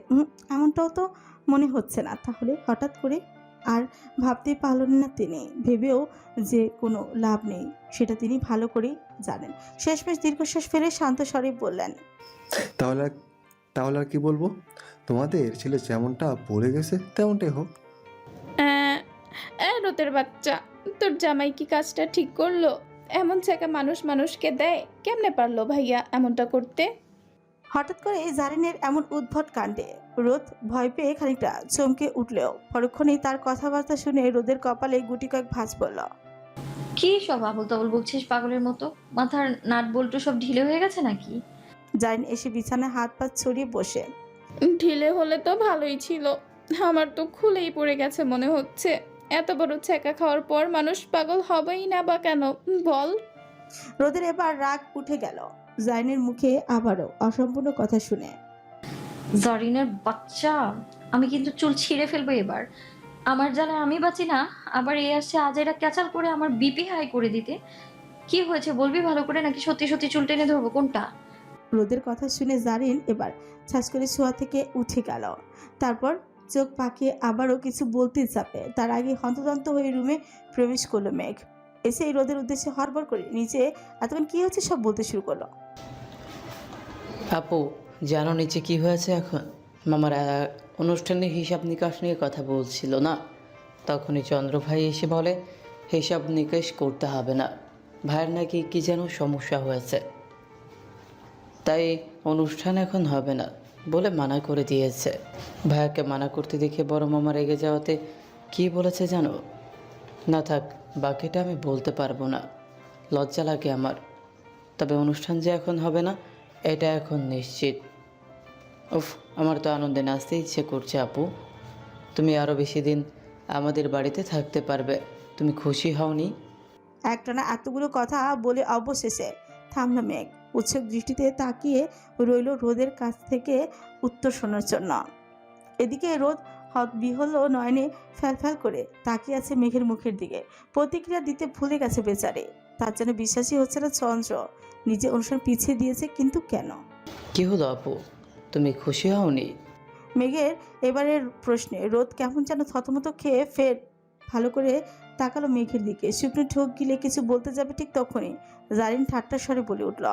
এমনটাও তো মনে হচ্ছে না। তাহলে হঠাৎ করে আর ভাবতেই পারলেন না তিনি, ভেবেও যে কোনো লাভ নেই সেটা তিনি ভালো করেই জানেন। শেষমেশ দীর্ঘশ্বাস ফেলে শান্ত স্বরে বললেন, তাহলে আর কি বলবো? তোমাদের ছেলে যেমনটা বলে গেছে তেমনটাই হোক। রোদের বাচ্চা, তোর জামাই কি কাজটা ঠিক করলো? এমন জায়গা মানুষকে দেয়, কেমনে পারলো ভাইয়া এমনটা করতে? হঠাৎ করে জারিনের এমন উদ্ভট কাণ্ডে রোদ ভয় পেয়ে খানিকটা চমকে উঠলেও পরক্ষণেই তার কথাবার্তা শুনে রোদের কপালে গুটি কয়েক ভাঁজ পড়ল। কি সব আবল তাবল বকছিস পাগলের মতো? মাথার নাট বল্টু সব ঢিলে হয়ে গেছে নাকি? জারিন এসে বিছানায় হাত পা ছড়িয়ে বসে, ঢিলে হলে তো ভালোই ছিল, আমার তো খুলেই পড়ে গেছে মনে হচ্ছে। এত বড় ছ্যাঁকা খাওয়ার পর মানুষ পাগল হবেই না বা কেন বল? রোদের এবার রাগ উঠে গেল জারিনের মুখে আবারও অসম্পূর্ণ কথা শুনে। জারিনের বাচ্চা, আমি কিন্তু চুল ছিঁড়ে ফেলবো এবার। আমার জ্বালায় আমি বাঁচি না, আবার এ আসছে আজ এরা ক্যাচাল করে আমার বিপি হাই করে দিতে। কি হয়েছে বলবি ভালো করে, নাকি সত্যি সত্যি চুল টেনে ধরবো কোনটা? রোদের কথা শুনে জারিন এবার ছাস করে শোয়া থেকে উঠে গেল। তারপর চোখ পাকিয়ে আবারও কিছু বলতে চাপে, তার আগে হন্তদন্ত হয়ে রুমে প্রবেশ করলো মেঘ। এসে রোদের উদ্দেশ্যে হড়বড় করে নিচে এতক্ষণ কি হচ্ছে সব বলতে শুরু করলো। আপু জানো নিচে কি হয়েছে? এখন মামার অনুষ্ঠানের হিসাব নিকাশ নিয়ে কথা বলছিল না, তখনই চন্দ্র ভাই এসে বলে হিসাব নিকাশ করতে হবে না, ভাইয়ের নাকি কি যেন সমস্যা হয়েছে, তাই অনুষ্ঠান এখন হবে না বলে মানা করে দিয়েছে। ভাইয়াকে মানা করতে দেখে বড় মামা রেগে যাওয়াতে কি বলেছে জানো? না থাক, বাকিটা আমি বলতে পারবো না, লজ্জা লাগে আমার। তবে অনুষ্ঠান যে এখন হবে না এটা এখন নিশ্চিত। উফ, আমার তো আনন্দে নাচতে ইচ্ছে করছে আপু। তুমি আরও বেশি দিন আমাদের বাড়িতে থাকতে পারবে, তুমি খুশি হওনি? একটানা এতগুলো কথা বলে অবশেষে থামল মেঘ। উৎসুক দৃষ্টিতে তাকিয়ে রইল রোদের কাছ থেকে উত্তর শোনার জন্য। এদিকে রোদ বিহল নয়নে ফ্যালফ্যাল করে তাকিয়ে আছে মেঘের মুখের দিকে। প্রতিক্রিয়া দিতে ভুলে গেছে বেচারে। তার যেন বিশ্বাসই হচ্ছে না চন্দ্র নিজে অনুষ্ঠান পিছিয়ে দিয়েছে, কিন্তু কেন? কি হলো আপু, তুমি খুশি হওনি? মেঘের এবারের প্রশ্নে রোদ কেমন যেন থতমত খেয়ে ফের ভালো করে তাকালো মেঘের দিকে। শুকনো ঠোক গিলে কিছু বলতে যাবে ঠিক তখনই জারিন ঠাট্টার স্বরে বলে উঠল,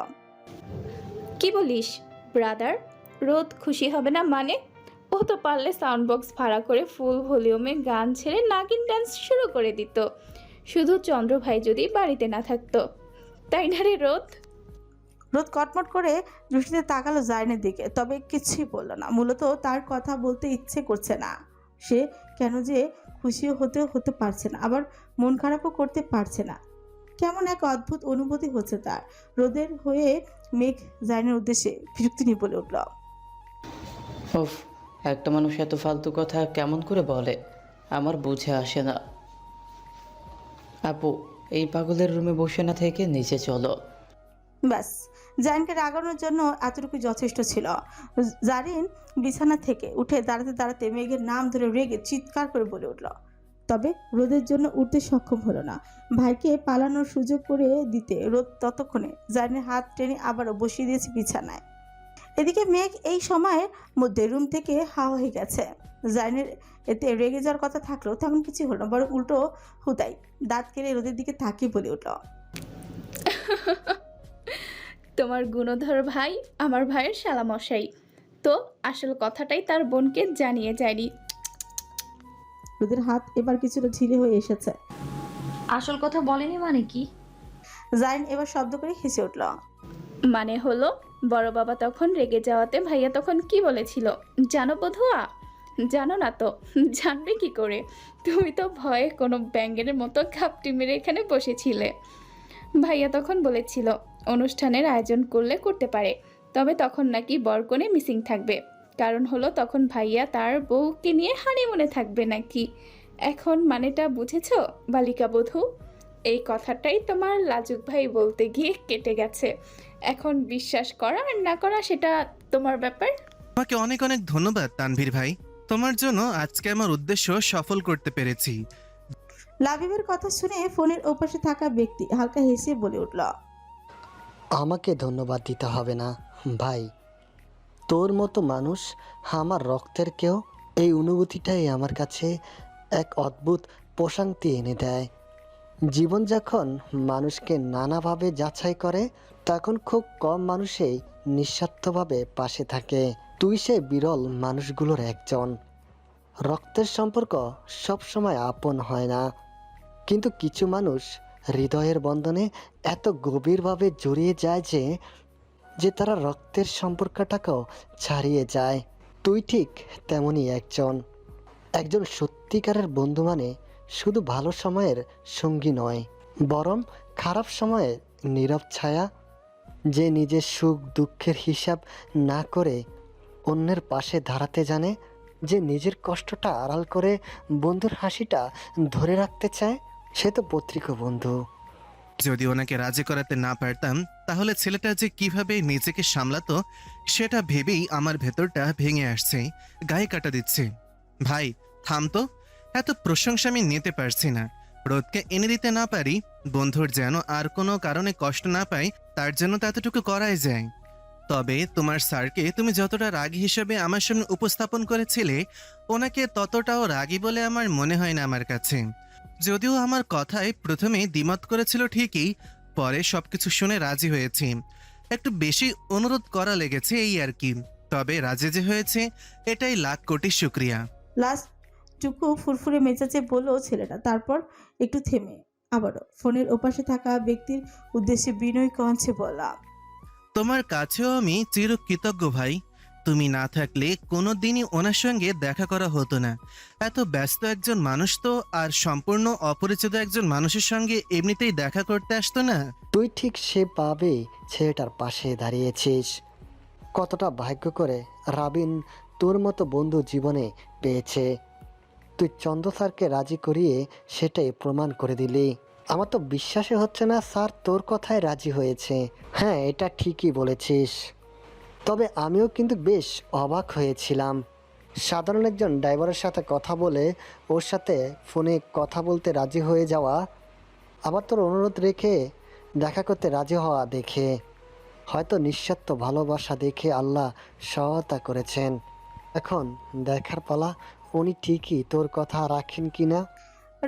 কি বলিস ব্রাদার? রোদ খুশি হবে না মানে? ও তো পারলে সাউন্ড বক্স ভাড়া করে ফুল ভলিউমে গান ছেড়ে নাগিন ডান্স শুরু করে দিত, শুধু চন্দ্র ভাই যদি বাড়িতে না থাকতো, তাই না রে রোদ? রোদ কটমট করে দৃষ্টিতে তাকালো জারিনের দিকে, তবে কিছুই বলল না। মূলত তার কথা বলতে ইচ্ছে করছে না। সে কেন যে খুশিও হতে পারছে না, আবার মন খারাপও করতে পারছে না। কেমন এক অদ্ভুত অনুভূতি হচ্ছে তার। রোদের হয়ে মেঘ জারিনের উদ্দেশ্যে বিরক্তি নিয়ে বলে উঠল, উফ, একটা মানুষ এত ফালতু কথা কেমন করে বলে আমার বুঝে আসে না। আপু, এই পাগলের রুমে বসে না থেকে নিচে চলো। ব্যাস, জারিনকে রাগানোর জন্য এতটুকু যথেষ্ট ছিল। জারিন বিছানা থেকে উঠে দাঁড়াতে দাঁড়াতে মেঘের নাম ধরে রেগে চিৎকার করে বলে উঠল, তবে রোদের জন্য উঠতে সক্ষম হলো না। ভাইকে পালানোর সুযোগ করে দিতে রোদ ততক্ষণে জারিনের হাত টেনে আবারও বসিয়ে দিয়েছে বিছানায়। এদিকে মেঘ এই সময়ের মধ্যে রুম থেকে হাওয়া হয়ে গেছে। জারিনের এতে রেগে যাওয়ার কথা থাকলেও তেমন কিছু হলো না, বরং উল্টো হুতাই দাঁত কেড়ে রোদের দিকে তাকিয়ে বলে উঠল, তোমার গুণধর ভাই আমার ভাইয়ের শালামশাই তো আসল কথাটাই তার বোনকে জানিয়ে যায়নি। রোদের হাত এবার কিছুটা ঢিলে হয়ে এসেছে। আসল কথা বলেনি মানে কি? জারিন এবার শব্দ করে হেসে উঠল, মানে হলো বড় বাবা তখন রেগে যাওয়াতে ভাইয়া তখন কি বলেছিল জানো বধুয়া? জানো না তো জানবে কি করে? তুমি তো ভয়ে কোনো ব্যাঙের মতো ঘাপটি মেরে এখানে বসেছিলে। ভাইয়া তখন বলেছিল অনুষ্ঠানের আয়োজন করলে করতে পারে, তবে তখন নাকি বরকনে মিসিং থাকবে। কারণ হলো তখন ভাইয়া তার বউকে নিয়ে হানিমুনে থাকবে নাকি। এখন মানেটা বুঝেছো বালিকা বধূ? এই কথাটাই তোমার লাজুক ভাই বলতে গিয়ে কেটে গেছে। এখন বিশ্বাস করা আর না করা সেটা তোমার ব্যাপার। তোমাকে অনেক অনেক ধন্যবাদ তানভীর ভাই, তোমার জন্য আজকে আমার উদ্দেশ্য সফল করতে পেরেছি। লাবিবের কথা শুনে ফোনের ওপাশে থাকা ব্যক্তি হালকা হেসে বলে উঠল, আমাকে ধন্যবাদ দিতে হবে না ভাই, তোর মতো মানুষ আমার রক্তের কেউ। এই অনুভূতিটাই আমার কাছে এক অদ্ভুত প্রশান্তি এনে দেয়। জীবন যখন মানুষকে নানাভাবে যাচাই করে, তখন খুব কম মানুষই নিঃস্বার্থভাবে পাশে থাকে। তুই সে বিরল মানুষগুলোর একজন। রক্তের সম্পর্ক সবসময় আপন হয় না, কিন্তু কিছু মানুষ হৃদয়ের বন্ধনে এত গভীরভাবে জড়িয়ে যায় যে তারা রক্তের সম্পর্কটাকেও ছাড়িয়ে যায়। তুই ঠিক তেমনই একজন সত্যিকারের বন্ধু মানে শুধু ভালো সময়ের সঙ্গী নয়, বরং খারাপ সময়ে নীরব ছায়া, যে নিজের সুখ দুঃখের হিসাব না করে অন্যের পাশে দাঁড়াতে জানে, যে নিজের কষ্টটা আড়াল করে বন্ধুর হাসিটা ধরে রাখতে চায়, সে তো পত্রিকা বন্ধু। যদি ওনাকে রাজি করাতে না পারতাম তাহলে ছেলেটা যে কিভাবে নিজেকে সামলাতো সেটা ভেবেই আমার ভেতরটা ভেঙে আসছে, গায়ে কাটা দিচ্ছে। ভাই থাম তো, এত প্রশংসা আমি নিতে পারছি না। রোদকে এনে দিতে না পারি, বন্ধুর যেন আর কোনো কারণে কষ্ট না পাই, তার জন্য তো এতটুকু করাই যায়। তবে তোমার স্যারকে তুমি যতটা রাগী হিসেবে আমার সামনে উপস্থাপন করেছিলে, ওনাকে ততটাও রাগী বলে আমার মনে হয় না আমার কাছে। যদিও আমার কথায় প্রথমে দ্বিমত করেছিল ঠিকই, পরে সবকিছু শুনে রাজি হয়েছি। একটু বেশি অনুরোধ করা লেগেছে এই আর কি, তবে রাজি যে হয়েছে এটাই লাখ কোটি শুক্রিয়া। লাস্ট টুকু ফুরফুরে মেজাজে বলল ছেলেটা। তারপর একটু থেমে আবারও ফোনের ওপাশে থাকা ব্যক্তির উদ্দেশ্যে বিনয় কণ্ঠে বলা, তোমার কাছেও আমি চিরকৃতজ্ঞ ভাই। তুমি না থাকলে কোনো দিনই ওনার সঙ্গে দেখা করা হতো না। এত ব্যস্ত একজন মানুষ তো আর সম্পূর্ণ অপরিচিত একজন মানুষের সঙ্গে এমনিতেই দেখা করতে আসতো না। তুই ঠিক সেভাবে ছেলেটার পাশে দাঁড়িয়েছিস। কতটা ভাগ্য করে রাবিন তোর মতো বন্ধু জীবনে পেয়েছে। তুই চন্দ্র স্যারকে রাজি করিয়ে সেটাই প্রমাণ করে দিলি। আমার তো বিশ্বাসই হচ্ছে না স্যার তোর কথায় রাজি হয়েছে। হ্যাঁ, এটা ঠিকই বলেছিস। তবে আমিও কিন্তু বেশ অবাক হয়েছিলাম। সাধারণ একজন ড্রাইভারের সাথে কথা বলে ওর সাথে ফোনে কথা বলতে রাজি হয়ে যাওয়া, আবার তোর অনুরোধ রেখে দেখা করতে রাজি হওয়া দেখে হয়তো নিঃস্বার্থ ভালোবাসা দেখে আল্লাহ সহায়তা করেছেন। এখন দেখার পালা উনি ঠিকই তোর কথা রাখেন কি না।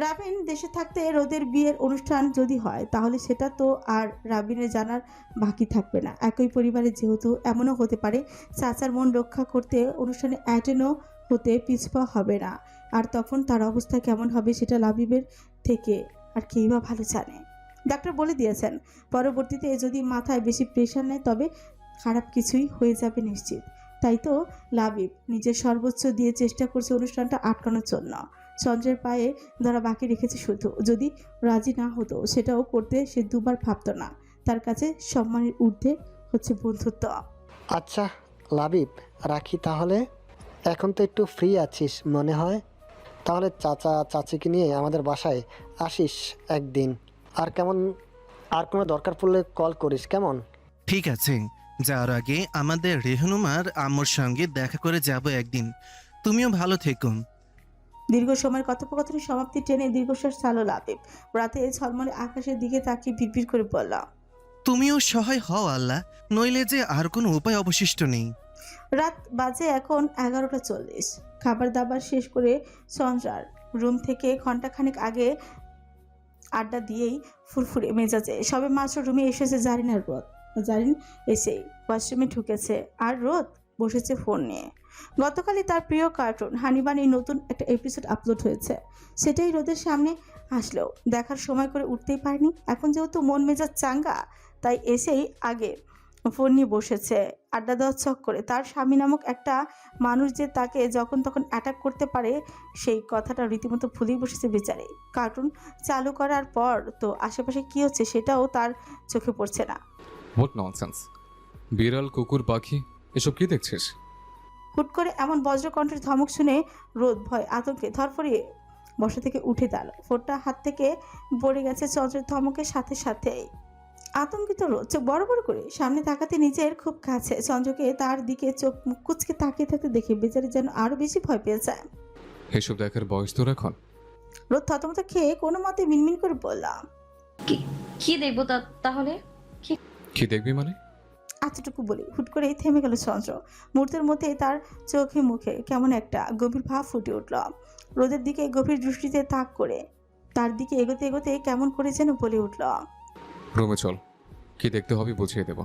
রাবিন দেশে থাকতে রোদের বিয়ের অনুষ্ঠান যদি হয় তাহলে সেটা তো আর রাবিনের জানার বাকি থাকবে না। একই পরিবারে যেহেতু এমনও হতে পারে চাচার মন রক্ষা করতে অনুষ্ঠানে অ্যাটেন্ডও হতে পিছপা হবে না। আর তখন তার অবস্থা কেমন হবে সেটা লাবিবের থেকে আর কেই বা ভালো জানে। ডাক্তার বলে দিয়েছেন পরবর্তীতে যদি মাথায় বেশি প্রেশার নেয় তবে খারাপ কিছুই হয়ে যাবে নিশ্চিত। তাই তো লাবিব নিজের সর্বোচ্চ দিয়ে চেষ্টা করছে অনুষ্ঠানটা আটকানোর জন্য। চন্দ্রের পায়ে ধরা বাকি রেখেছে শুধু। যদি রাজি না হতো সেটাও করতে সে দুবার ভাবতো না। তার কাছে সম্মানের ঊর্ধ্বে হচ্ছে বন্ধুত্ব। আচ্ছা লাবিব, রাখি তাহলে। এখন তো একটু ফ্রি আছিস মনে হয়, তাহলে চাচা চাচিকে নিয়ে আমাদের বাসায় আসিস একদিন। আর কোনো দরকার পড়লে কল করিস, কেমন? ঠিক আছে, যাওয়ার আগে আমাদের রেহনুমার আম্মুর সঙ্গে দেখা করে যাব একদিন। তুমিও ভালো থেকো। দীর্ঘ সময়ের কথোপকথনের সমাপ্তি টেনে দীর্ঘশ্বাস ছাড়ল লাবিব। রাতে ঝলমলে আকাশের দিকে তাকিয়ে বিড়বিড় করে বলল, তুমিও সহায় হও আল্লাহ, নইলে যে আর কোনো উপায় অবশিষ্ট নেই। রাত বাজে এখন 11:40। খাবার দাবার শেষ করে সঞ্জার রুম থেকে ঘন্টাখানেক আগে আড্ডা দিয়েই ফুরফুরে মেজাজে সবে মাত্র রুমে এসেছে জারিন আর রোদ। জারিন এসেই ওয়াশরুমে ঢুকেছে আর রোদ বসেছে ফোন নিয়ে। গতকালই তার প্রিয় কার্টুন হানিবানির নতুন একটা এপিসোড আপলোড হয়েছে, সেটাই রোদের সামনে আসলেও দেখার সময় করে উঠতেই পারেনি। এখন যেহেতু মন মেজাজ চাঙ্গা তাই এসেই আগে ফোন নিয়ে বসেছে আড্ডা দেওয়ার ছক করে। তার স্বামী নামক একটা মানুষ যে তাকে যখন তখন অ্যাটাক করতে পারে সেই কথাটা রীতিমতো ভুলেই বসেছে বেচারে। কার্টুন চালু করার পর তো আশেপাশে কী হচ্ছে সেটাও তার চোখে পড়ছে না। What nonsense! বিড়াল, কুকুর, পাখি এসব কি দেখছিস? হুট করে এমন বজ্রকণ্ঠের ধমক শুনে রোদ ভয় আতঙ্কে ধরফরিয়ে বসা থেকে উঠে দাঁড়ালো। ফোনটা হাত থেকে পড়ে গেছে চন্দ্রের ধমকের সাথে সাথেই। আতঙ্কিত রোদ চোখ বড় বড় করে সামনে তাকাতে নিজের খুব কাছে চন্দ্রকে তার দিকে চোখ মুখ কুচকে তাকিয়ে থাকতে দেখে বেচারি যেন আরো বেশি ভয় পেয়ে যায়। এসব দেখার বয়স তোর এখন? রোদ থতমত খেয়ে কোনো মতে মিনমিন করে বললাম, কি দেখবো তাহলে? কি দেখবি মানে? এতটুকু বলি হুট করেই থেমে গেল চন্দ্র। মুহূর্তের মধ্যেই তার চোখে মুখে কেমন একটা গভীর ভাব ফুটে উঠল। রোদের দিকে গভীর দৃষ্টিতে তাক করে তার দিকে এগোতে এগোতে কেমন করে যেন বলে উঠল, রুমে চল, কি দেখতে হবে বুঝিয়ে দেব।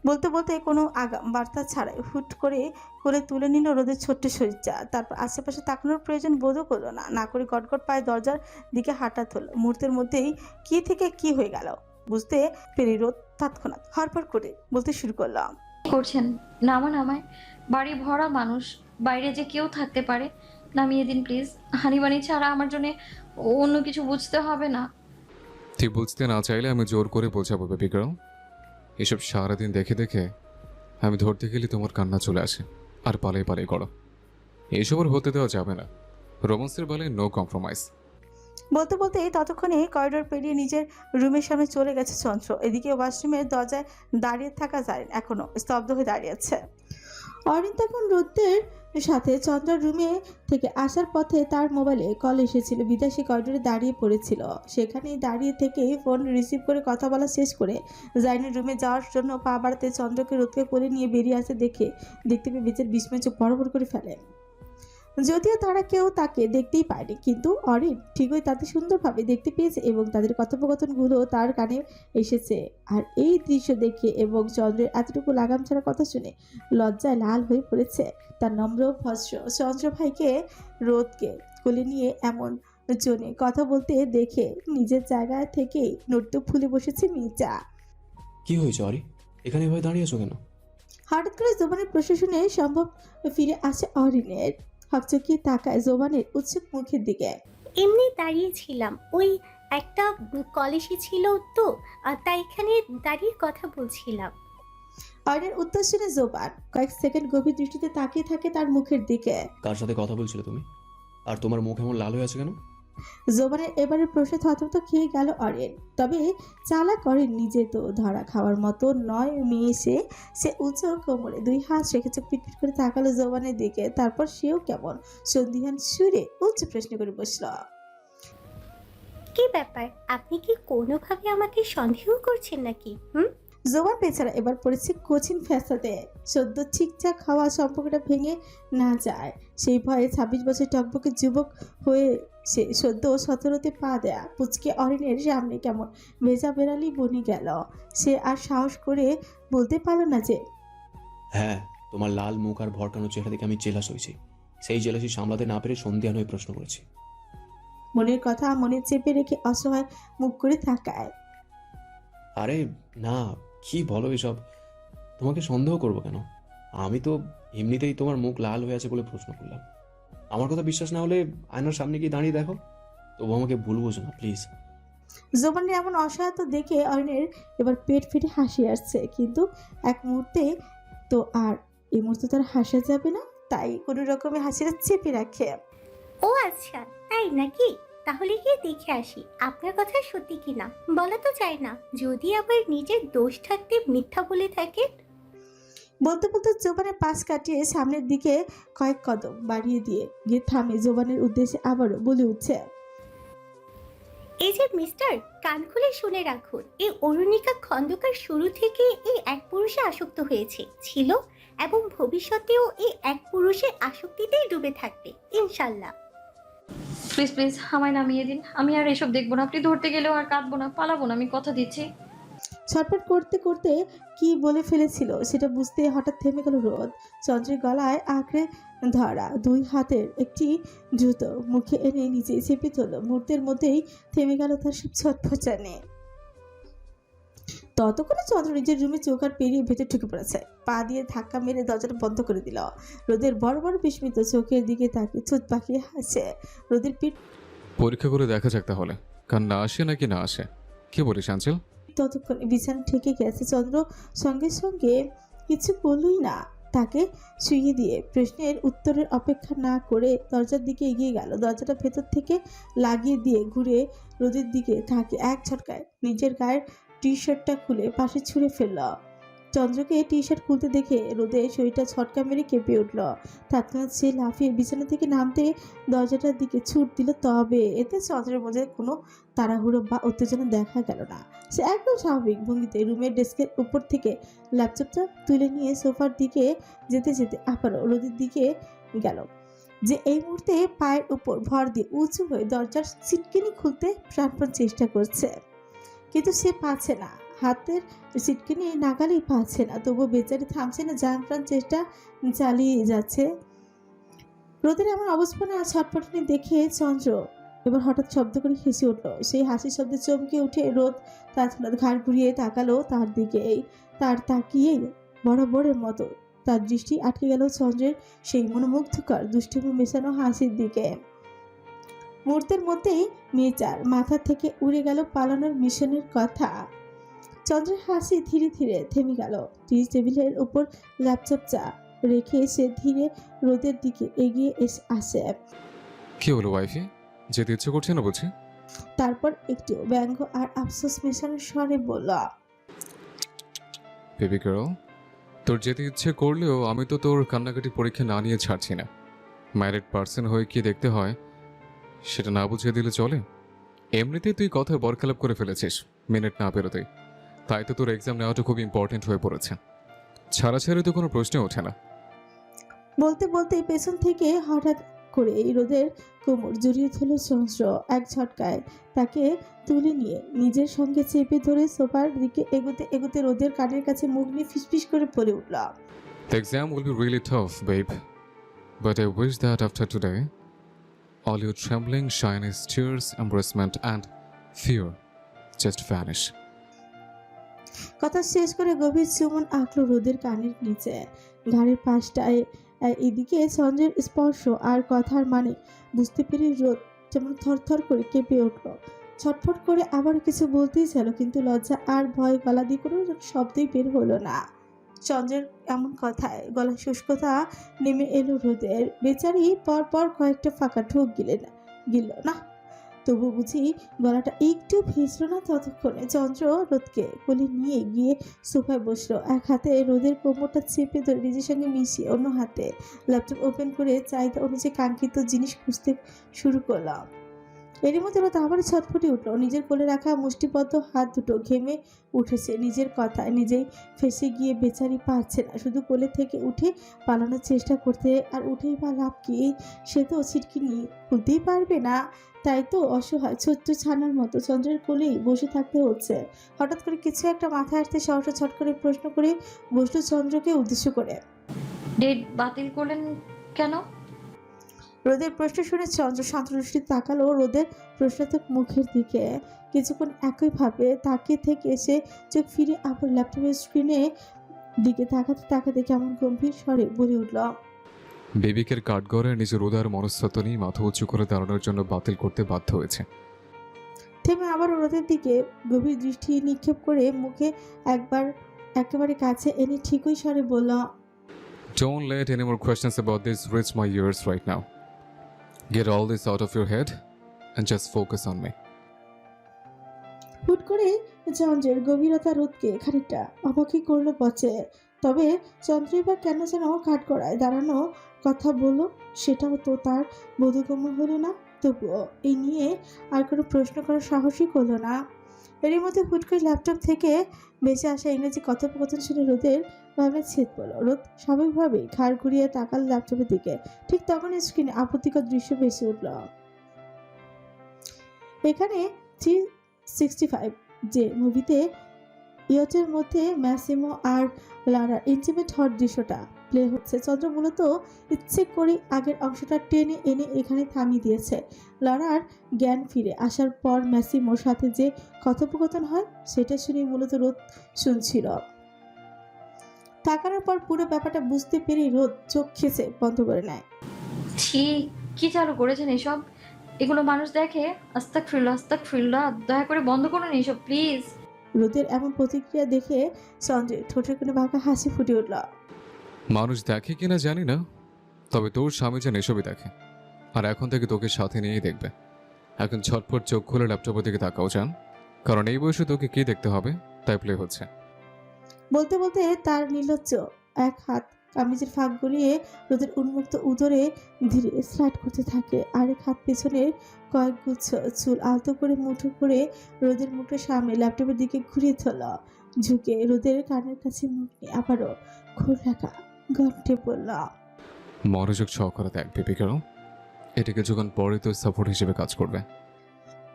বলতে বলতে কোনো আগাম বার্তা ছাড়াই হুট করে কোলে তুলে নিল রোদের ছোট্ট শরীরটা। তারপর আশেপাশে তাকানোর প্রয়োজন বোধও করলো না করে গটগট পায়ে দরজার দিকে হাঁটা তুলল। মুহূর্তের মধ্যেই কি থেকে কি হয়ে গেল বুঝতে পেরে রোদ তৎক্ষণাৎ হড়ফড় করে বলতে শুরু করলাম, করছেন নামান আমায়, বাড়ি ভরা মানুষ, বাইরে যে কেউ থাকতে পারে, নামিয়ে দিন প্লিজ। হানিবানি ছাড়া আমার জন্য অন্য কিছু বুঝতে হবে না। তুই বুঝতে না চাইলে আমি জোর করে বোঝাবো বেবি গার্ল। এসব সারাদিন দেখে দেখে আমি ধরতে গেলে তোমার কান্না চলে আসে আর পালাই পালাই করো। এইসব আর হতে দেওয়া যাবে না। রোমান্সের বেলায় নো কম্প্রোমাইজ। বলতে বলতে ততক্ষণে করিডোর পেরিয়ে নিজের রুমের সামনে চলে গেছে চন্দ্র। এদিকে ওয়াশরুমের দরজায় দাঁড়িয়ে থাকা জারিন এখনো স্তব্ধ হয়ে দাঁড়িয়ে আছে। অরিন তখন রোদের সাথে চন্দ্রার রুমে থেকে আসার পথে তার মোবাইলে কল এসেছিল। বিদেশি করিডোরে দাঁড়িয়ে পড়েছিল, সেখানেই দাঁড়িয়ে থেকেই ফোন রিসিভ করে কথা বলা শেষ করে জারিনের রুমে যাওয়ার জন্য পা বাড়াতে চন্দ্রকে রোদকে কোলে নিয়ে বেরিয়ে আসে দেখতে পেয়ে বেচার বিস্ময় চোখ বড় বড় করে ফেলে। যদিও তারা কেউ তাকে দেখতেই পায়নি, কিন্তু অরিন ঠিকই তাতে সুন্দরভাবে দেখতে পেয়েছে এবং তাদের কথোপকথনগুলো তার কানে এসেছে। আর এই দৃশ্য দেখে এবং চন্দ্রের এতটুকু লাগাম ছাড়া কথা শুনে লজ্জায় লাল হয়ে পড়েছে। তার নম্র ভস্য চন্দ্র ভাইকে রোদকে কোলে নিয়ে এমন জনে কথা বলতে দেখে নিজের জায়গা থেকেই নড়তে ফুলে বসেছে মির্জা। কি হয়েছে অরি, এখানে এভাবে দাঁড়িয়েছো কেন? হঠাৎ করে জোবানের প্রশাসনে সম্ভব ফিরে আসে অরিনের। হকচকিয়ে তাকায় জোবানের উৎসুক মুখের দিকে। এমনি দাঁড়িয়েছিলাম, ওই একটা কলেজে ছিল তো, তাই এখানে দাঁড়িয়ে কথা বলছিলাম। অরিনের উত্তর শুনে জোবান কয়েক সেকেন্ড গভীর দৃষ্টিতে তাকিয়ে থাকে তার মুখের দিকে। কার সাথে কথা বলছিলে তুমি? আর তোমার মুখ এমন লাল হয়ে আছে কেন? জোবানের এবারে প্রশ্নে থতমত খেয়ে গেল অরিন। তবে চালাক অরিন নিজে তো ধরা খাওয়ার মতো নয় মেয়ে সে উঁচু কোমরে 2 হাত রেখে চোখ পিটপিট করে তাকালো জোবানের দিকে। তারপর সেও কেমন সন্দিহান সুরে উচ্চ প্রশ্ন করে বসল। কি ব্যাপার, আপনি কি কোনোভাবে আমাকে সন্দেহ করছেন নাকি? জোবান বেচারা এবার পড়েছে কঠিন ফ্যাসাদে। সদ্য ঠিকঠাক হওয়া সম্পর্কটা ভেঙে না যায় সেই ভয়ে 26 বছর টকবকে যুবক হয়ে সে সদ্য 17তে পা দেয়া পুচকে অরিনের সামনে কেমন ভেজা বেড়ালি বনি গেল। সে আর সাহস করে বলতে পারল না যে হ্যাঁ, তোমার লাল মুখ আর ভরকানো চেহারা দেখে আমি জেলাস হয়েছি। সেই জেলাসি সামলাতে না পেরে সন্ধিয়ান হয়ে প্রশ্ন করেছি। মনের কথা মনে চেপে রেখে অসহায় মুখ করে তাকায়। আরে না, কি বলো এসব? তোমাকে সন্দেহ করবো কেন? আমি তো এমনিতেই তোমার মুখ লাল হয়ে আছে বলে প্রশ্ন করলাম। আমার কথা বিশ্বাস না হলে আয়নার সামনে গিয়ে দাঁড়িয়ে দেখো। তবু আমাকে ভুল বোঝো না প্লিজ। জোবানের এমন অসহায়তা দেখে অরিনের এবার পেট ফেটে হাসি আসছে, কিন্তু এক মুহূর্তে তো আর এই মুহূর্তে তার হাসা যাবে না, তাই কোনো রকমের হাসিটা চেপে রাখে। ও আচ্ছা, তাই নাকি? তাহলে গিয়ে দেখে আসি আপনার কথা সত্যি কিনা। বলা তো যায় না, যদি আবার নিজের দোষ থাকতে মিথ্যা বলে থাকেন। বলতে বলতে জোবানের পাশ কাটিয়ে সামনের দিকে কয়েক কদম বাড়িয়ে দিয়ে গিয়ে থামে জোবানের উদ্দেশ্যে আবারও বলে উঠছে। এই যে মিস্টার, কান খুলে শুনে রাখুন, এই অরুণিকা খন্দকার শুরু থেকে এই এক পুরুষে আসক্ত হয়েছে, ছিল এবং ভবিষ্যতেও এই এক পুরুষের আসক্তিতেই ডুবে থাকবে ইনশাল্লাহ। প্লিজ প্লিজ আমায় নামিয়ে দিন, আমি আর এসব দেখবো না। আপনি ধরতে গেলেও আর কাঁদবো না, পালাবো না, আমি কথা দিচ্ছি। ছটফট করতে করতে কি বলে ফেলেছিল সেটা বুঝতে হঠাৎ থেমে গেল রোদ। চন্দ্রের গলায় আঁকড়ে ধরা 2 হাতের একটি দ্রুত মুখে এনে নিচে চেপে তোল। মুহূর্তের মধ্যেই থেমে গেল তার সব ছটফটানি। ততক্ষণে চন্দ্র নিজের রুমে চৌকাঠ পেরিয়ে ভেতর ঢুকে পড়েছে। পা দিয়ে ধাক্কা মেরে দরজাটা বন্ধ করে দিল। রোদের বড় বড় বিস্মিত চোখের দিকে তাকিয়ে ছুট পাকিয়ে হাসে। রোদের পিঠ পরীক্ষা করে দেখা যাক তাহলে কান না আসে নাকি না আসে। কি বলিস আঞ্চল? ততক্ষণ বিছানা ঠেকে গেছে। চন্দ্র সঙ্গে সঙ্গে কিছু বললই না, তাকে শুইয়ে দিয়ে প্রশ্নের উত্তরের অপেক্ষা না করে দরজার দিকে এগিয়ে গেল। দরজাটা ভেতর থেকে লাগিয়ে দিয়ে ঘুরে রোদের দিকে তাকে এক ঝটকায় নিজের গায়ের টি শার্টটা খুলে পাশে ছুঁড়ে ফেলল। চন্দ্রকে টি শার্ট খুলতে দেখে রোদে শরীরটা ছটকা মেরে কেঁপে উঠল। তৎক্ষণাৎ সে লাফিয়ে বিছানা থেকে নামতে দরজাটার দিকে ছুট দিল, তবে এতে চন্দ্রের মধ্যে কোনো তাড়াহুড়ো বা উত্তেজনা দেখা গেল না। সে একদম স্বাভাবিক ভঙ্গিতে রুমের ডেস্কের উপর থেকে ল্যাপটপটা তুলে নিয়ে সোফার দিকে যেতে যেতে আবারও রোদের দিকে গেল, যে এই মুহূর্তে পায়ের উপর ভর দিয়ে উঁচু হয়ে দরজার সিটকিনি খুলতে প্রাণপণ চেষ্টা করছে, কিন্তু সে পাচ্ছে না। হাতের সিটকিনি নাগালেই পাচ্ছে না, তবুও বেচারি থামছে না, জান প্রাণ চেষ্টা চালিয়ে যাচ্ছে। রোদের এমন অবস্থানে আর ছটফটানি দেখে চন্দ্র এবার হঠাৎ শব্দ করে হেসে উঠল। সেই হাসির শব্দে চমকে উঠে রোদ তৎক্ষণাৎ ঘাড় ঘুরিয়ে তাকালো তার দিকে। তার তাকিয়েই বরাবরের মতো তার দৃষ্টি আটকে গেল চন্দ্রের সেই মনোমুগ্ধকর দুষ্টুমি মেশানো হাসির দিকে। মুহূর্তের মধ্যেই মেয়েটার মাথা থেকে উড়ে গেল পালানোর মিশনের কথা। চন্দ্রের হাসি ধীরে ধীরে থেমে গেল। টি টেবিলের উপর ল্যাপটপটা রেখে সে ধীরে রোদের দিকে এগিয়ে আসে। কি হলো ওয়াইফি, যেতে ইচ্ছে করছে না বুঝি? তারপর একটু ব্যঙ্গ আর আফসোস মেশানো স্বরে বলল, বেবি গার্ল, তোর যেতে ইচ্ছে করলেও আমি তো তোর কান্নাকাটি পরীক্ষা না নিয়ে ছাড়ছি না। ম্যারিড পার্সন হয়ে কি দেখতে হয় সেটা না বুঝিয়ে দিলে চলে? এমনিতেই তুই কথা বরখেলাপ করে ফেলেছিস মিনিট না বেরোতেই, তাই তো তোর এক্সাম নেওয়াটা খুব ইম্পর্টেন্ট হয়ে পড়েছে। ছাড়াছাড়ি তো কোনো প্রশ্ন ওঠে না। বলতে বলতে পেছন থেকে হঠাৎ করে রোদের কোমর জড়িয়ে ধরল চন্দ্র। এক ঝটকায় তাকে তুলে নিয়ে নিজের সঙ্গে চেপে ধরে সোফার দিকে এগোতে এগোতে রোদের কানের কাছে মুখ নিয়ে ফিসফিস করে পড়ে উঠল, The exam will be really tough, babe. But I wish that after today, all your trembling, shyness, tears, embarrassment, and fear just vanish. কথা শেষ করে গভীর চুমন আঁকলো রোদের কানের নিচে, ঘাড়ের পাশটায়। এদিকে চন্দ্রের স্পর্শ আর কথার মানে বুঝতে পেরে রোদ যেমন থরথর করে কেঁপে উঠল। ছটফট করে আবার কিছু বলতেই ছিল, কিন্তু লজ্জা আর ভয় গলা দিয়ে কোনো শব্দই বের হলো না। চন্দ্রের এমন কথায় গলা শুষ্কতা নেমে এলো রোদের। বেচারি পর পর কয়েকটা ফাঁকা ঢোক গিল না। তবু বুঝি গলাটা একটু ভিজল না। ততক্ষণে চন্দ্র রোদকে কোলে নিয়ে গিয়ে সোফায় বসলো। এক হাতে রোদের কোমরটা চেপে ধরে নিজের সঙ্গে মিশিয়ে অন্য হাতে ল্যাপটপ ওপেন করে চাহিদা অনুযায়ী কাঙ্ক্ষিত জিনিস খুঁজতে শুরু করলাম। এরই মধ্যে রোদ আবার ছটফটে উঠলো। নিজের কোলে রাখা মুষ্টিবদ্ধ হাত দুটো ঘেমে উঠেছে। নিজের কথায় নিজেই ফেঁসে গিয়ে বেচারি পারছে না, শুধু কোলে থেকে উঠে পালানোর চেষ্টা করতে। আর উঠেই বা লাভ কি? সে তো ছিটকিনি খুলতেই পারবে না। তাই তো অসহায় ছোট্ট ছানার মতো চন্দ্রের কোলেই বসে থাকতে হচ্ছে। হঠাৎ করে কিছু একটা মাথায় আসতে সহসা ছট করে প্রশ্ন করে বসলো চন্দ্রকে উদ্দেশ্য করে। ডেট বাতিল করলেন কেন? রোদের প্রশ্ন শুনে চন্দ্র শান্তদৃষ্টি তাকালো রোদের প্রশ্নাত্মক মুখের দিকে। কিছুক্ষণ একইভাবে তাকিয়ে থেকে সে চোখ ফিরে আবার ল্যাপটপের স্ক্রিনে দিকে তাকাতে তাকাতে কেমন গম্ভীর স্বরে বলে উঠল, বেবিকের কাঠগড়ে নিজের উদার মনস্তত্ব নিয়ে মাথা উঁচু করে দাঁড়ানোর জন্য বাতিল করতে বাধ্য হয়েছে। থেমে আবার রোদের দিকে গভীর দৃষ্টি নিক্ষেপ করে মুখে একেবারে কাছে এনে ঠিকই স্বরে বলল, Don't let any more questions about this reach my ears right now. Get all this out of your head and just focus on me. হুট করে চন্দ্রের গভীরতা রোদকে খানিকটা অবাকই করলো বচে। তবে চন্দ্রই বা কেন যেন কাঠগড়ায় দাঁড়ানো কথা বলল সেটাও তো তার বোধগম্য হলো না। তবুও এই নিয়ে আর কোনো প্রশ্ন করার সাহসই করলো না। এরই মধ্যে হুট করে ল্যাপটপ থেকে বেঁচে আসা ইংরেজি কথোপকথন শুনে রোদের ভাবনা ছেদ পড়লো। রোদ স্বাভাবিকভাবেই ঘাড় ঘুরিয়ে তাকাল ল্যাপটপের দিকে। ঠিক তখন স্ক্রিনে আপত্তিকর দৃশ্য ভেসে উঠল। এখানে 365 যে মুভিতে ইয়টের মধ্যে ম্যাসিমো আর লারার ইন্টিমেট হওয়ার দৃশ্যটা প্লে হচ্ছে, চন্দ্র মূলত ইচ্ছে করে আগের অংশটা টেনে এনে এখানে থামিয়ে দিয়েছে। লারার জ্ঞান ফিরে আসার পর ম্যাসিমোর সাথে যে কথোপকথন হয় সেটা শুনে মূলত রোদ শুনছিল। তাকানোর পর পুরো ব্যাপারটা বুঝতে পেরে রোদ চোখ খেঁচে বন্ধ করে নেয়। ছি, কি চালু করেছেন এসব? এগুলো মানুষ দেখে। আস্তাগফিরুল্লাহ, দয়া করে বন্ধ করুন এইসব প্লিজ। রোদের এমন প্রতিক্রিয়া দেখে চন্দ্রের ঠোঁটের কোণে বাঁকা হাসি ফুটে উঠল। মানুষ দেখে কিনা জানি না, তবে তোর স্বামী যেন এসবই দেখে, আর এখন থেকে তোকে সাথে নিয়েই দেখবে। এখন ছটফট চোখ খুলে ল্যাপটপের দিকে তাকাও যান, কারণ এই বয়সে তোকে কি দেখতে হবে তাই প্লে হচ্ছে। বলতে বলতে তার নির্লজ্জ এক হাত কামিজের ফাঁক গলিয়ে রোদের উন্মুক্ত উদরে ধীরে স্লাইড করতে থাকে। আরেক হাত পেছনের কয়েক গুচ্ছ চুল আলতো করে মুঠো করে রোদের মুখের সামনে ল্যাপটপের দিকে ঘুরিয়ে তোল। ঝুঁকে রোদের কানের কাছে মুখ নিয়ে আবারও ঘোর রাখা গন্টে বলল, মনোযোগ সহকারে দেখ বেবি গার্ল, এটা কিছুক্ষণ পরে তোর সাপোর্ট হিসেবে কাজ করবে।